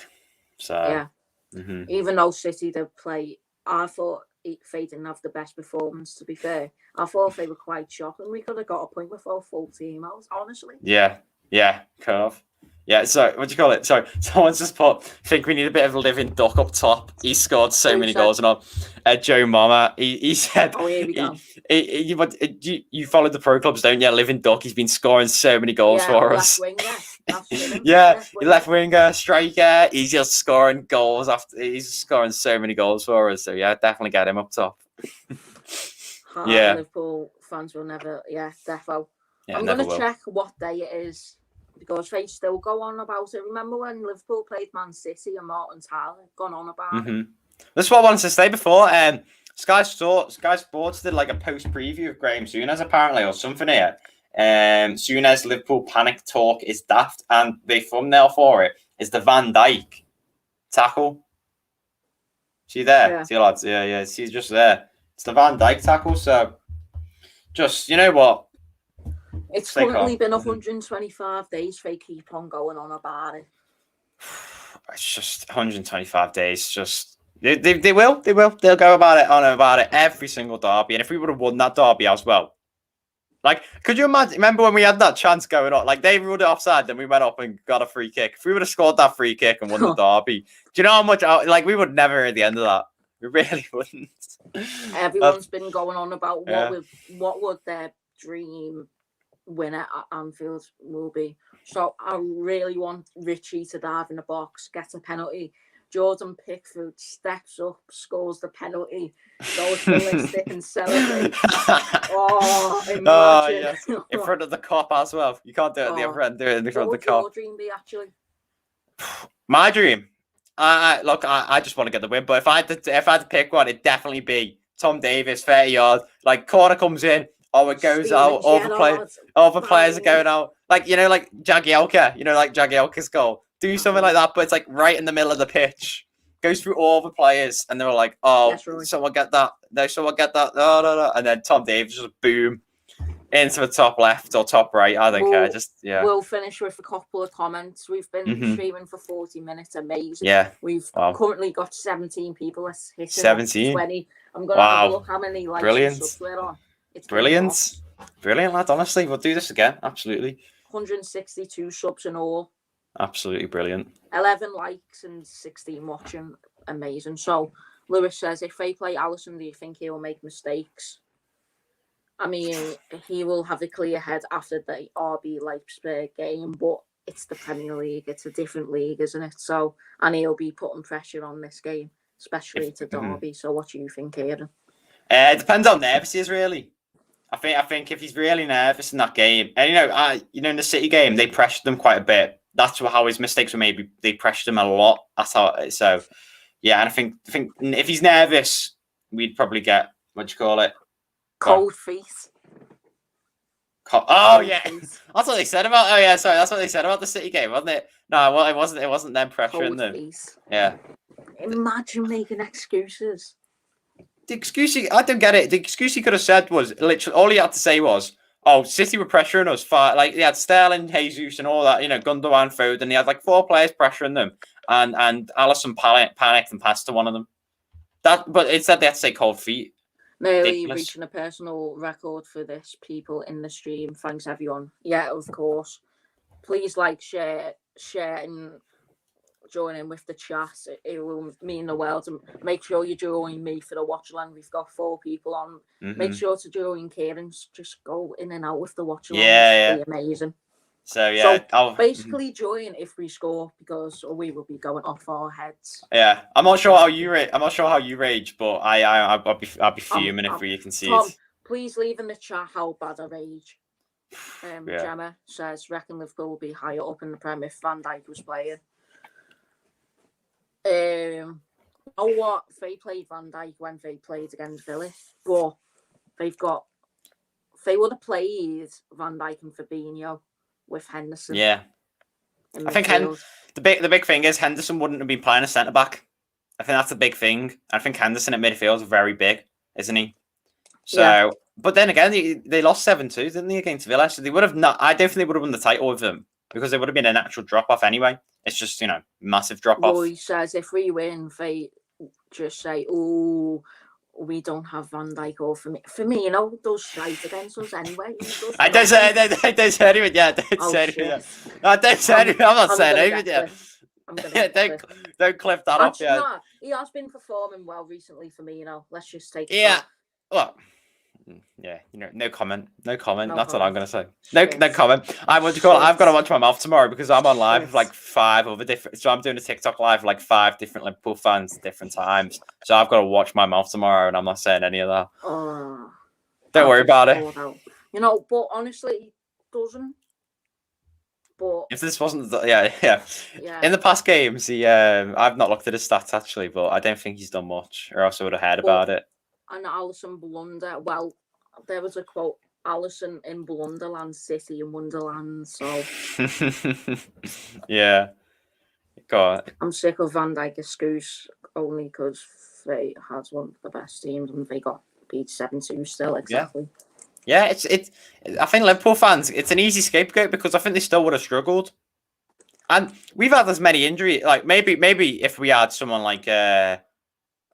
So yeah. Even though City did play, I thought they didn't have the best performance. To be fair, I thought they were quite shocking. We could have got a point with our full team out, honestly. Yeah, could have. Yeah, so what do you call it? So someone's just put, think we need a bit of a living duck up top. He scored so many goals and all. Joe Mama, he said, oh, here we go. You follow the pro clubs, don't you? Living duck, he's been scoring so many goals for us. Yeah, left winger, striker, he's just scoring goals he's scoring so many goals for us. So yeah, definitely get him up top. Yeah. Liverpool fans will never, defo. Yeah, I'm going to check what day it is, because they still go on about it. Remember when Liverpool played Man City and Martin Tyler had gone on about it? That's what I wanted to say before. Sky Sports did like a post preview of Graham Souness apparently, or something here. Souness Liverpool panic talk is daft, and the thumbnail for it is the Van Dijk tackle. See there? Yeah. See lads? Yeah. See just there. It's the Van Dijk tackle. So just, you know what? It's currently been 125 days. They keep on going on about it. It's just 125 days. Just they will. They'll go about it every single derby. And if we would have won that derby as well, like, could you imagine? Remember when we had that chance going on? Like, they ruled it offside, then we went up and got a free kick. If we would have scored that free kick and won the derby, do you know how much? Like, we would never hear the end of that. We really wouldn't. Everyone's been going on about what would their dream winner at Anfield will be. So I really want Richie to dive in the box, get a penalty. Jordan Pickford steps up, scores the penalty, goes ballistic and celebrates. Imagine. Yes. In front of the cop as well. You can't do it at the other end, do it in front of the cop. What would your dream be, actually? My dream? I just want to get the win, but if I had to pick one, it'd definitely be Tom Davies, 30 yards. Like, corner comes in, it goes out, all the players are going out. Like, like Jagielka, like Jagielka's goal. Do something like that, but it's like right in the middle of the pitch. Goes through all the players, and they were like, someone get that. No, someone get that. No. And then Tom Davies just boom into the top left or top right. I don't care. We'll finish with a couple of comments. We've been streaming for 40 minutes. Amazing. Yeah. We've currently got 17 people. Let's hit 17. 20. I'm going to have a look how many likes and subs we're on. It's brilliant, lad. Honestly, we'll do this again. Absolutely. 162 subs in all. Absolutely brilliant. 11 likes and 16 watching. Amazing. So Lewis says, if they play Alisson, do you think he'll make mistakes? I mean, he will have a clear head after the RB Leipzig game, but it's the Premier League. It's a different league, isn't it? So, and he'll be putting pressure on this game, especially to Derby. So what do you think, Kieran? It depends how nervous he is, really. I think if he's really nervous in that game, and in the City game, they pressured them quite a bit. That's how his mistakes were made. They pressured him a lot. That's how. So, yeah, and I think if he's nervous, we'd probably get cold feet. That's what they said about. Oh yeah, sorry, that's what they said about the City game, wasn't it? No, well, it wasn't. It wasn't them pressuring them. Feet. Yeah. Imagine making excuses. The excuse I don't get it. The excuse he could have said was literally all he had to say was, "Oh, City were pressuring us." Like he had Sterling, Jesus, and all that. Gundogan, Foden. He had like 4 players pressuring them, and Alisson panicked and passed to one of them. But it said they had to say cold feet. Nearly reaching a personal record for this, people in the stream. Thanks, everyone. Yeah, of course. Please share, and join in with the chat. It will mean the world. And make sure you join me for the watch along. We've got 4 people on. Make sure to join Kieran. Just go in and out with the watch along. It's amazing. So yeah, I'll basically join if we score, because we will be going off our heads. Yeah, I'm not sure how you rage, but I'll be fuming if we can see Tom, it. Please leave in the chat how bad I rage. Gemma says, reckon Liverpool will be higher up in the Prem if Van Dijk was playing. What they played Van Dijk when they played against Villa, but they would have played Van Dijk and Fabinho with Henderson. Yeah, I think the big thing is Henderson wouldn't have been playing a centre back. I think that's the big thing. I think Henderson at midfield is very big, isn't he? So, but then again, they lost 7-2, didn't they, against Villa? So they would have not. I definitely would have won the title with them, because there would have been a natural drop off anyway. It's just massive drop off. Roy says if we win, they just say, "Oh, we don't have Van Dijk or Firmino does shite against us anyway. I don't say anything yet. Don't say anything yet. I don't say anything. I'm not saying anything yet. Don't clip that up yet. No, he has been performing well recently for me. Let's just take. Yeah. Well. Yeah, no comment. That's what I'm gonna say. No comment. I've got to watch my mouth tomorrow because I'm on live with like 5 other different. So I'm doing a TikTok live with like 5 different Liverpool fans different times. So I've got to watch my mouth tomorrow, and I'm not saying any of that. Don't worry about it. But honestly, he doesn't. But if this wasn't, yeah. In the past games, I've not looked at his stats actually, but I don't think he's done much, or else I would have heard about it. And Alisson blunder. Well, there was a quote: Alisson in Blunderland, City in Wonderland. So yeah, go on. I'm sick of Van Dijk excuse only because they has one of the best teams and they got beat 7-2 still. Exactly. Yeah, it's. I think Liverpool fans, it's an easy scapegoat because I think they still would have struggled. And we've had as many injuries. Like maybe if we had someone like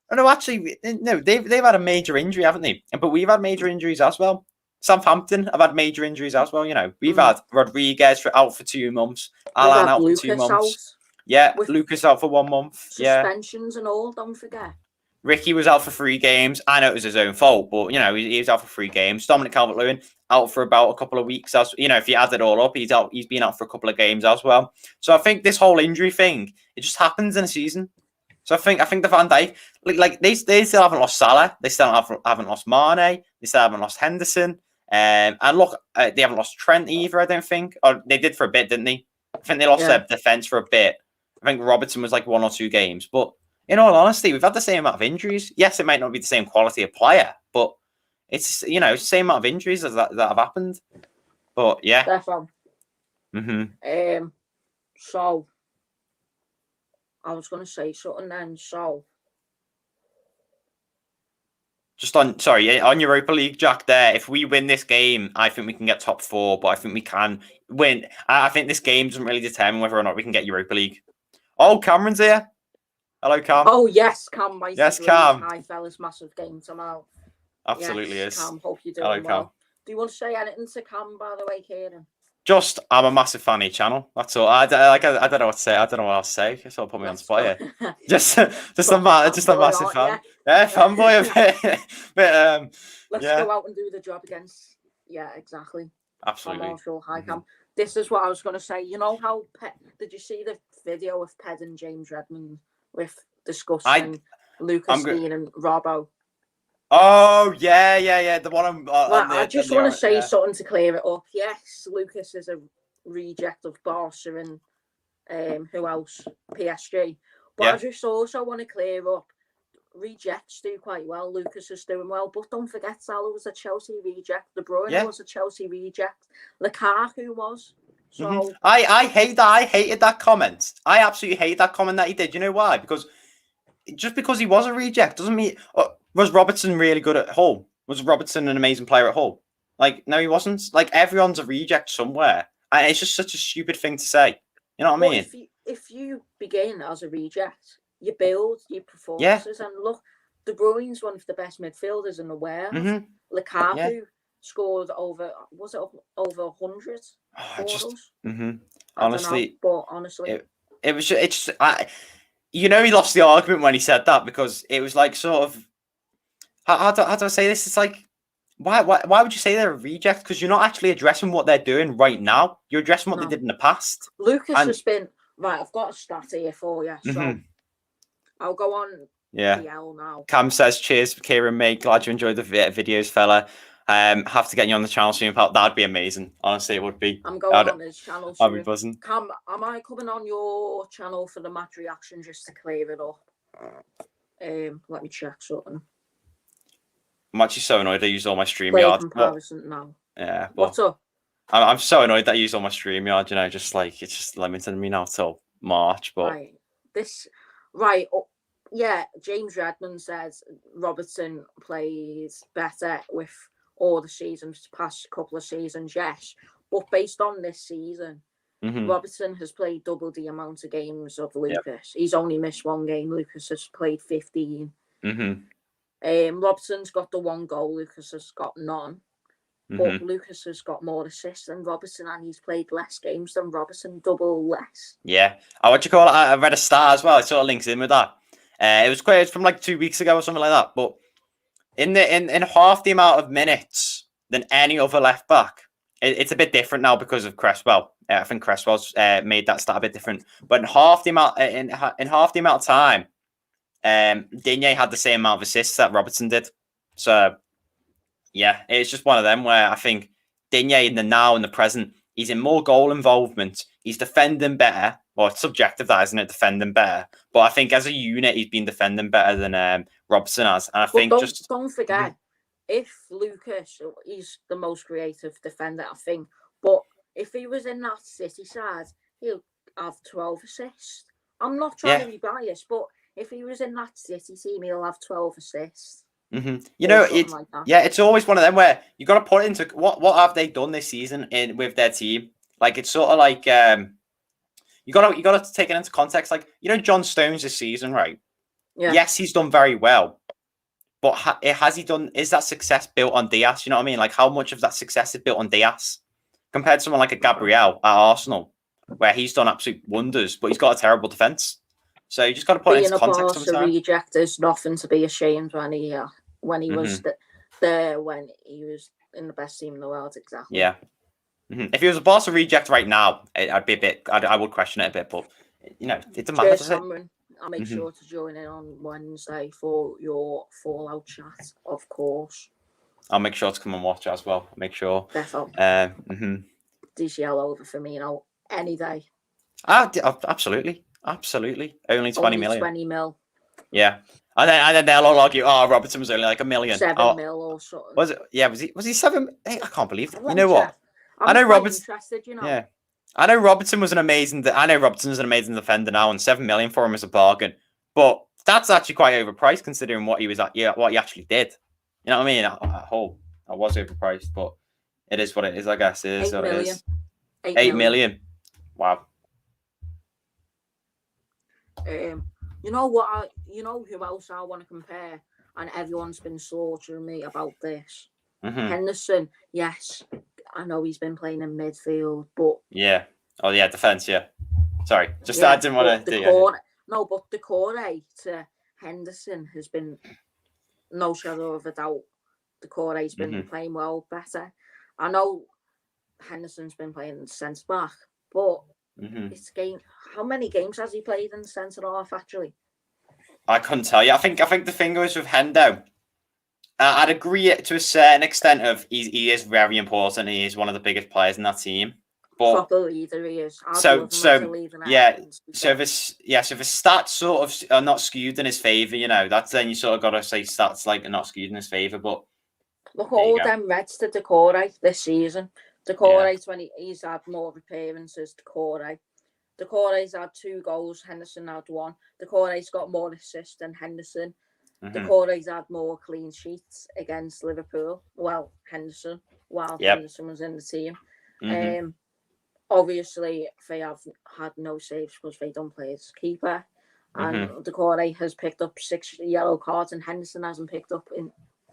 no, actually, no, they've had a major injury, haven't they? But we've had major injuries as well. Southampton have had major injuries as well. We've had Rodriguez out for 2 months, Alan out for 2 months. Yeah, Lucas out for 1 month. Suspensions and all, don't forget. Ricky was out for 3 games. I know it was his own fault, but he was out for 3 games. Dominic Calvert-Lewin out for about a couple of weeks. As if you add it all up, he's been out for a couple of games as well. So I think this whole injury thing, it just happens in a season. So I think the Van Dijk, like they still haven't lost Salah, they still haven't lost Mane, they still haven't lost Henderson, and look, they haven't lost Trent either. I don't think, or they did for a bit, didn't they? I think they lost their defense for a bit. I think Robertson was like 1 or 2 games, but in all honesty, we've had the same amount of injuries. Yes, it might not be the same quality of player, but it's the same amount of injuries as that have happened. But yeah, definitely. So. I was going to say something then, so... Just on Europa League, Jack, there, if we win this game, I think we can get top 4, but I think we can win. I think this game doesn't really determine whether or not we can get Europa League. Oh, Cameron's here. Hello, Cam. Oh, yes, Cam. Yes, Cam. Hi, fellas, massive game tomorrow. Absolutely is. Cam, hope you're doing well. Cam. Do you want to say anything to Cam, by the way, Kieran? Just, I'm a massive fan of your channel. That's all. I don't know what to say. I don't know what else to say. Just put me on the spot here. just a massive fan. Yeah, fanboy of it. But let's go out and do the job against. Yeah, exactly. Absolutely. Marshall, hi Cam. This is what I was going to say. You know how did you see the video of Ped and James Redmond with discussing Lucas Dean and Robbo? Oh, yeah. The one on I just want to say something to clear it up. Yes, Lucas is a reject of Barca and who else? PSG. But I just also want to clear up. Rejects do quite well. Lucas is doing well. But don't forget, Salah was a Chelsea reject. De Bruyne was a Chelsea reject. Lukaku was. So I hate that. I hated that comment. I absolutely hate that comment that he did. You know why? Because just because he was a reject doesn't mean... Was Robertson really good at Hull? Was Robertson an amazing player at Hull? Like, no, he wasn't. Like, everyone's a reject somewhere. And it's just such a stupid thing to say. You know what I mean? If you begin as a reject, you build your performances. And look, De Bruyne's one of the best midfielders in the world. Lukaku scored over 100 honestly, but honestly, he lost the argument when he said that because it was like sort of how do I say this? It's like why would you say they're a reject? Because you're not actually addressing what they're doing right now. You're addressing what they did in the past. Lucas has been right. I've got a stat here for you, so I'll go on. PL now. Cam says, "Cheers, Kieran, mate. Glad you enjoyed the videos, fella. Have to get you on the channel soon, pal. That'd be amazing. Honestly, it would be. I'm going on his channel soon. I'd be buzzing. Cam, am I coming on your channel for the match reaction just to clear it up? Let me check something. I'm actually so annoyed I used all my StreamYard. Comparison now. Yeah. What's up? I'm so annoyed that I used all my StreamYard. Just like it's just limited me now till March. But James Redmond says Robertson plays better with all the seasons, past couple of seasons, yes. But based on this season, Robertson has played double the amount of games of Lucas. He's only missed 1 game. Lucas has played 15. Robertson's got the one goal. Lucas has got none. But Lucas has got more assists than Robertson, and he's played less games than Robertson, double less. Yeah. What you call it? I read a stat as well. It sort of links in with that. It's from like 2 weeks ago or something like that. But in half the amount of minutes than any other left back, it's a bit different now because of Cresswell. I think Cresswell's made that stat a bit different. But in half the amount of time, Digne had the same amount of assists that Robertson did. So yeah, it's just one of them where I think Digne in the now and the present, he's in more goal involvement. He's defending better. Well, it's subjective, that isn't it? Defending better, but I think as a unit, he's been defending better than Robertson has. And I think don't forget, if Lucas, he's the most creative defender, I think. But if he was in that City side, he'll have 12 assists. I'm not trying to be biased, but if he was in that City team, he'll have 12 assists. You know, it's always one of them where you got to put into what have they done this season with their team. Like it's sort of like you got to take it into context. Like John Stones this season, right? Yeah. Yes, he's done very well, but has he done? Is that success built on Diaz? You know what I mean? Like how much of that success is built on Diaz compared to someone like a Gabriel at Arsenal, where he's done absolute wonders, but he's got a terrible defense. So you just got to put it into context. Being a reject is nothing to be ashamed when he was there when he was in the best team in the world. Exactly. Yeah. If he was a Barca reject right now, I'd be a bit. I would question it a bit, but it doesn't matter. Cameron, I'll make sure to join in on Wednesday for your Fallout chat, of course. I'll make sure to come and watch it as well. Make sure. Definitely. DCL over for me, any day. Absolutely. Only 20 million. 20 mil. Yeah. And then they'll all argue, Robertson was only like $1 million. 7 mil or something. Was it? Yeah, was he 7? Hey, I can't believe it. You know what? I know Robertson. Yeah. I know Robertson was an amazing defender now, and 7 million for him is a bargain. But that's actually quite overpriced considering what he was at. Yeah, what he actually did. You know what I mean? I was overpriced, but it is what it is. I guess it is what it is. 8 million. Wow. You know what? You know who else I want to compare, and everyone's been slaughtering me about this. Henderson. Yes, I know he's been playing in midfield, but defense. Yeah, sorry, I didn't want to do. No, but the core to Henderson has been no shadow of a doubt. The Core's been playing better. I know Henderson's been playing centre back, but it's game. How many games has he played in centre half? Actually, I couldn't tell you. I think the thing is with Hendo. I'd agree to a certain extent of he is very important. He is one of the biggest players in that team. But proper leader he is. So the stats sort of are not skewed in his favour. That's then you sort of got to say stats like are not skewed in his favour. But look at all them Reds to Decore this season. Decore's when he's had more appearances. Decore's had 2 goals. Henderson had 1. Decore's got more assists than Henderson. Decore's had more clean sheets against Liverpool. Well, Henderson, Henderson was in the team. Obviously, they have had no saves because they don't play as keeper. And Decore has picked up 6 yellow cards, and Henderson hasn't picked up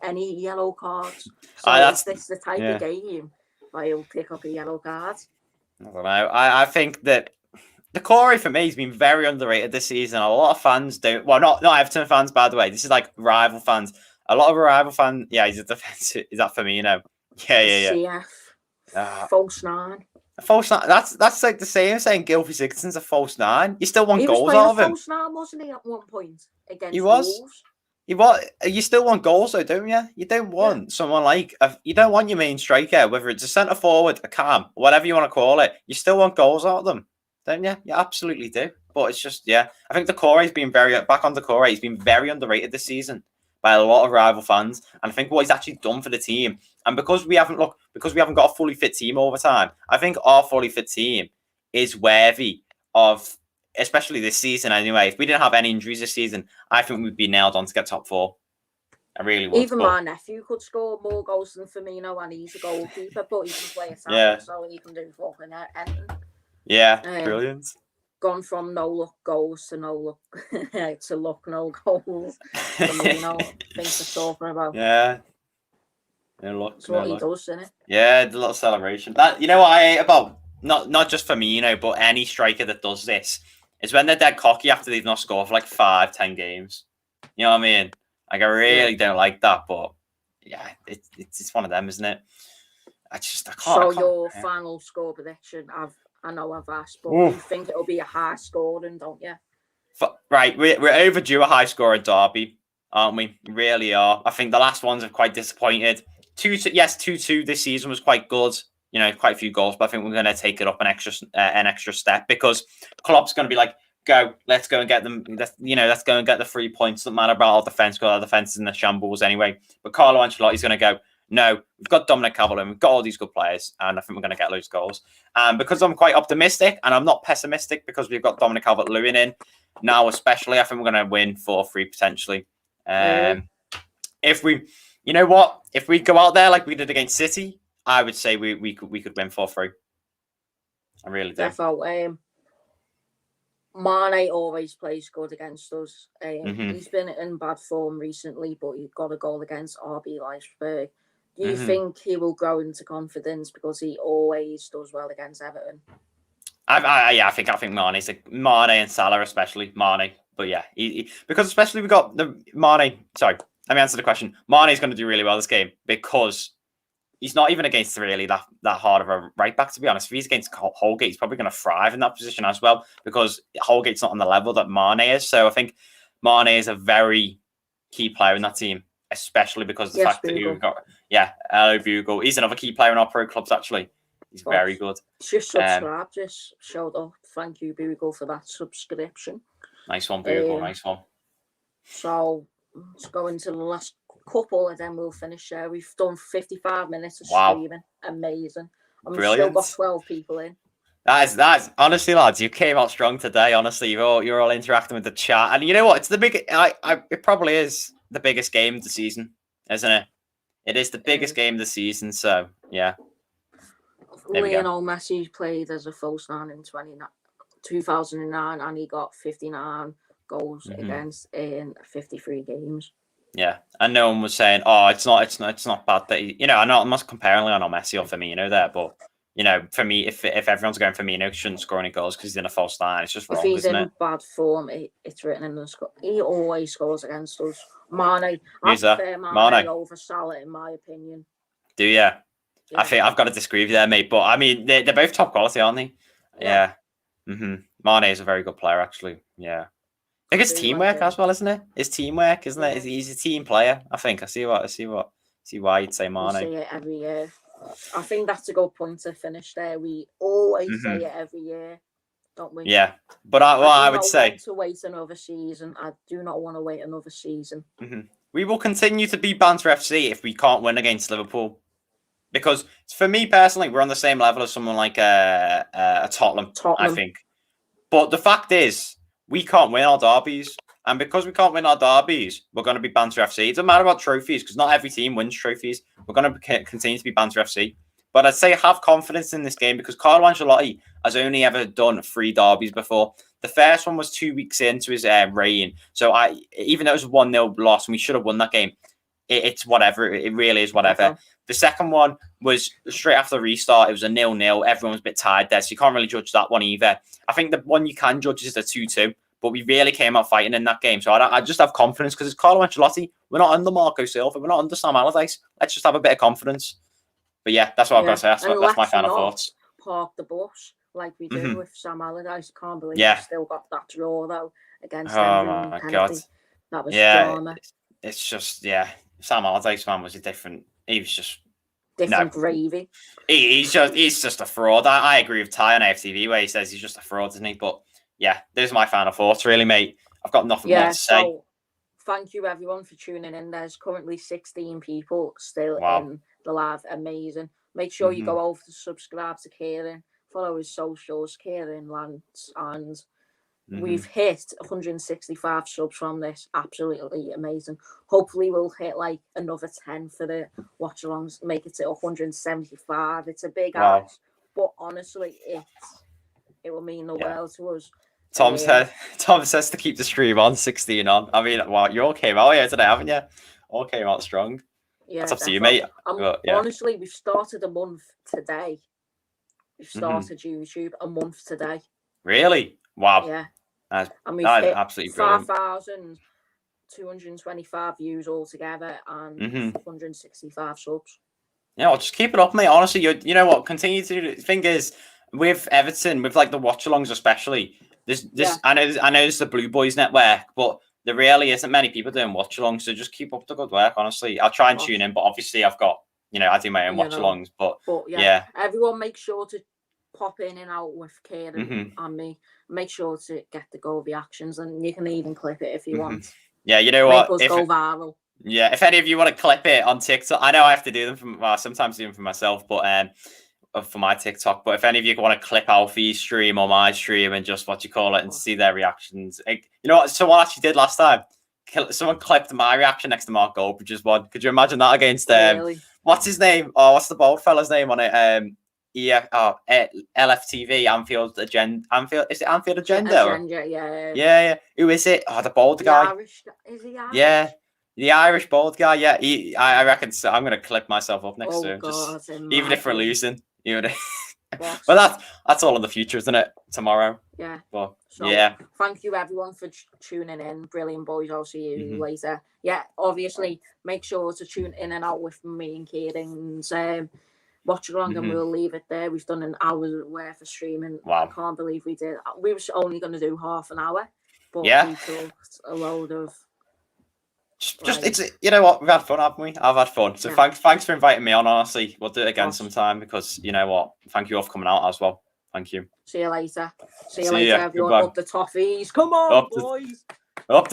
any yellow cards. So that's the type of game where he'll pick up a yellow card. I don't know. I think that Decore for me has been very underrated this season. A lot of fans don't. Well, not Everton fans, by the way. This is like rival fans. A lot of rival fans. Yeah, he's a defensive. Is that Firmino? Yeah. CF. False 9. False 9. That's like the same saying Gylfi Sigurdsson's a false 9. You still want goals out of him. False 9, wasn't he, at one point against Wolves? You still want goals though, don't you? You don't want someone like you don't want your main striker, whether it's a centre forward, a cam, whatever you want to call it. You still want goals out of them, don't you? You absolutely do. But it's just I think Decore's been back on Decore. He's been very underrated this season by a lot of rival fans, and I think what he's actually done for the team, and because we haven't got a fully fit team over time, I think our fully fit team is worthy of. Especially this season, anyway. If we didn't have any injuries this season, I think we'd be nailed on to get top 4. I really would. Even my nephew could score more goals than Firmino, and he's a goalkeeper, but he can play a side, so he can do fucking anything. Yeah, brilliant. gone from no look goals to no look to look no goals. Firmino thinks they're talking about. Yeah. No luck. That's what he does, isn't it? Yeah, the little celebration. That you know what I hate about not just Firmino, but any striker that does this is when they're dead cocky after they've not scored for like 5-10 games. You know what I mean? Like I really don't like that, but yeah, it's one of them, isn't it? I can't. So your final score prediction, I know I've asked, but you think it'll be a high scoring, don't you? Right, we're overdue a high score at Derby, aren't we? We really are. I think the last ones have quite disappointed. 2-2 this season was quite good. You know, quite a few goals, but I think we're going to take it up an extra step because Klopp's going to be like, go, let's go and get them. Let's go and get the 3 points. Doesn't matter about our defense, because our defense is in the shambles anyway. But Carlo Ancelotti's going to go, no, we've got Dominic Calvert-Lewin, we've got all these good players, and I think we're going to get loads of goals. Because I'm quite optimistic, and I'm not pessimistic because we've got Dominic Calvert-Lewin in now, especially. I think we're going to win 4-3 potentially. If we, you know what, if we go out there like we did against City, I would say we could win 4-3. I really do. Definitely. Mane always plays good against us. He's been in bad form recently, but he got a goal against RB Leipzig. Do you think he will grow into confidence because he always does well against Everton? I think Mane and Salah, especially Mane. But yeah, because especially we got the Mane. Sorry, let me answer the question. Mane is going to do really well this game because he's not even against really that hard of a right back, to be honest. If he's against Holgate, he's probably going to thrive in that position as well because Holgate's not on the level that Mane is. So I think Mane is a very key player in that team, especially because of the fact that you've got Hello Bugle. He's another key player in our pro clubs actually. He's very good. Just subscribe, just showed up. Thank you, Bugle, for that subscription. Nice one, Bugle. Nice one. So let's go into the last couple and then we'll finish there. We've done 55 minutes of streaming. Amazing. And we've still got 12 people in. That's honestly, lads, you came out strong today. Honestly, you're all interacting with the chat, and you know what? It's the big. It probably is the biggest game of the season, isn't it? It is the biggest game of the season. So yeah. Lionel Messi played as a false nine in 2009, and he got 59 goals against in 53 games. Yeah, and no one was saying, "Oh, it's not bad that he, I'm not comparing Lionel Messi or Firmino there, but for me, if everyone's going Firmino, he shouldn't score any goals because he's in a false nine. It's just wrong, if he's isn't in bad form, it's written in the score. He always scores against us. Mane, I prefer Mane over Salah, in my opinion. Do you? Yeah. I think I've got to disagree with you there, mate. But I mean, they're both top quality, aren't they? Yeah. Mane is a very good player, actually. Yeah. I think it's teamwork as well, isn't it? It's teamwork, isn't it? He's a team player. I think. I see why you'd say Mane. We say it every year. I think that's a good point to finish there. We always say it every year, don't we? Yeah. But I would say want to wait another season. I do not want to wait another season. We will continue to be Banter FC if we can't win against Liverpool. Because for me personally, we're on the same level as someone like a Tottenham, I think. But the fact is, we can't win our derbies. And because we can't win our derbies, we're going to be Banter FC. It doesn't matter about trophies, because not every team wins trophies. We're going to continue to be Banter FC. But I'd say have confidence in this game, because Carlo Ancelotti has only ever done 3 derbies before. The first one was 2 weeks into his reign. So even though it was a 1-0 loss, and we should have won that game, it's whatever. It really is whatever. Okay. The second one was straight after the restart. It was a 0-0. Everyone was a bit tired there, so you can't really judge that one either. I think the one you can judge is the 2-2, but we really came out fighting in that game. So I just have confidence because it's Carlo Ancelotti. We're not under Marco Silva. We're not under Sam Allardyce. Let's just have a bit of confidence. But yeah, that's what I've got to say. That's my final thoughts. Park the bus like we do with Sam Allardyce. I can't believe we still got that draw though against them. Oh my God. That was drama. It's just, Sam Allardyce, man, was a different. He was just different gravy. He's just a fraud. I agree with Ty on AFTV where he says he's just a fraud, isn't he? But yeah, those are my final thoughts, really, mate. I've got nothing more to say. So thank you everyone for tuning in. There's currently 16 people still in the live. Amazing. Make sure you go over to subscribe to Kieran, follow his socials, Kieran Rants, and we've hit 165 subs from this. Absolutely amazing. Hopefully we'll hit like another 10 for the watch alongs, make it to 175. It's a big ask, but honestly it will mean the world to us. Tom says to keep the stream on 16 on. I mean, well, you all came out here today, haven't you? All came out strong. Yeah, that's up to you, mate. But, yeah. Honestly, we've started a month today. We've started YouTube a month today. Really? Wow. Yeah. That is absolutely brilliant. 5,225 views altogether and 165 subs. Yeah, I'll just keep it up, mate. Honestly, you know what? Continue to. The thing is, with Everton, with like the watch-alongs especially, I know it's the Blue Boys network, but there really isn't many people doing watch-alongs, so just keep up the good work, honestly. I'll try and tune in, but obviously I've got, I do my own watch-alongs, but yeah. Everyone make sure to pop in and out with Kieran and me. Make sure to get the goal reactions, and you can even clip it if you want. Yeah, you know what? Make us go viral. Yeah, if any of you want to clip it on TikTok, I know I have to do them sometimes do them for myself, but for my TikTok. But if any of you want to clip Alfie's stream or my stream and just and see their reactions, you know what? Someone actually did last time. Someone clipped my reaction next to Mark Goldbridge's one. Could you imagine that against what's his name? Oh, what's the bald fella's name on it? LFTV Anfield Agenda. Is it Anfield Agenda? Yeah. Who is it? Oh, the bald guy. Irish. Is he Irish? Yeah. The Irish bald guy, yeah. I reckon so. I'm gonna clip myself up next to him, even if we're losing. But that's all in the future, isn't it? Tomorrow. Yeah. But thank you everyone for tuning in. Brilliant, boys. I'll see you later. Yeah, obviously make sure to tune in and out with me and Kieran's watch along, and we'll leave it there. We've done an hour's worth of streaming. Wow. I can't believe we did. We were only going to do half an hour, but we talked a load of. It's you know what, we've had fun, haven't we? I've had fun. So thanks for inviting me on. Honestly, we'll do it again sometime, because you know what, thank you all for coming out as well. Thank you. See you later. See you later, everyone. Goodbye. Up the toffees. Come on, boys. Up the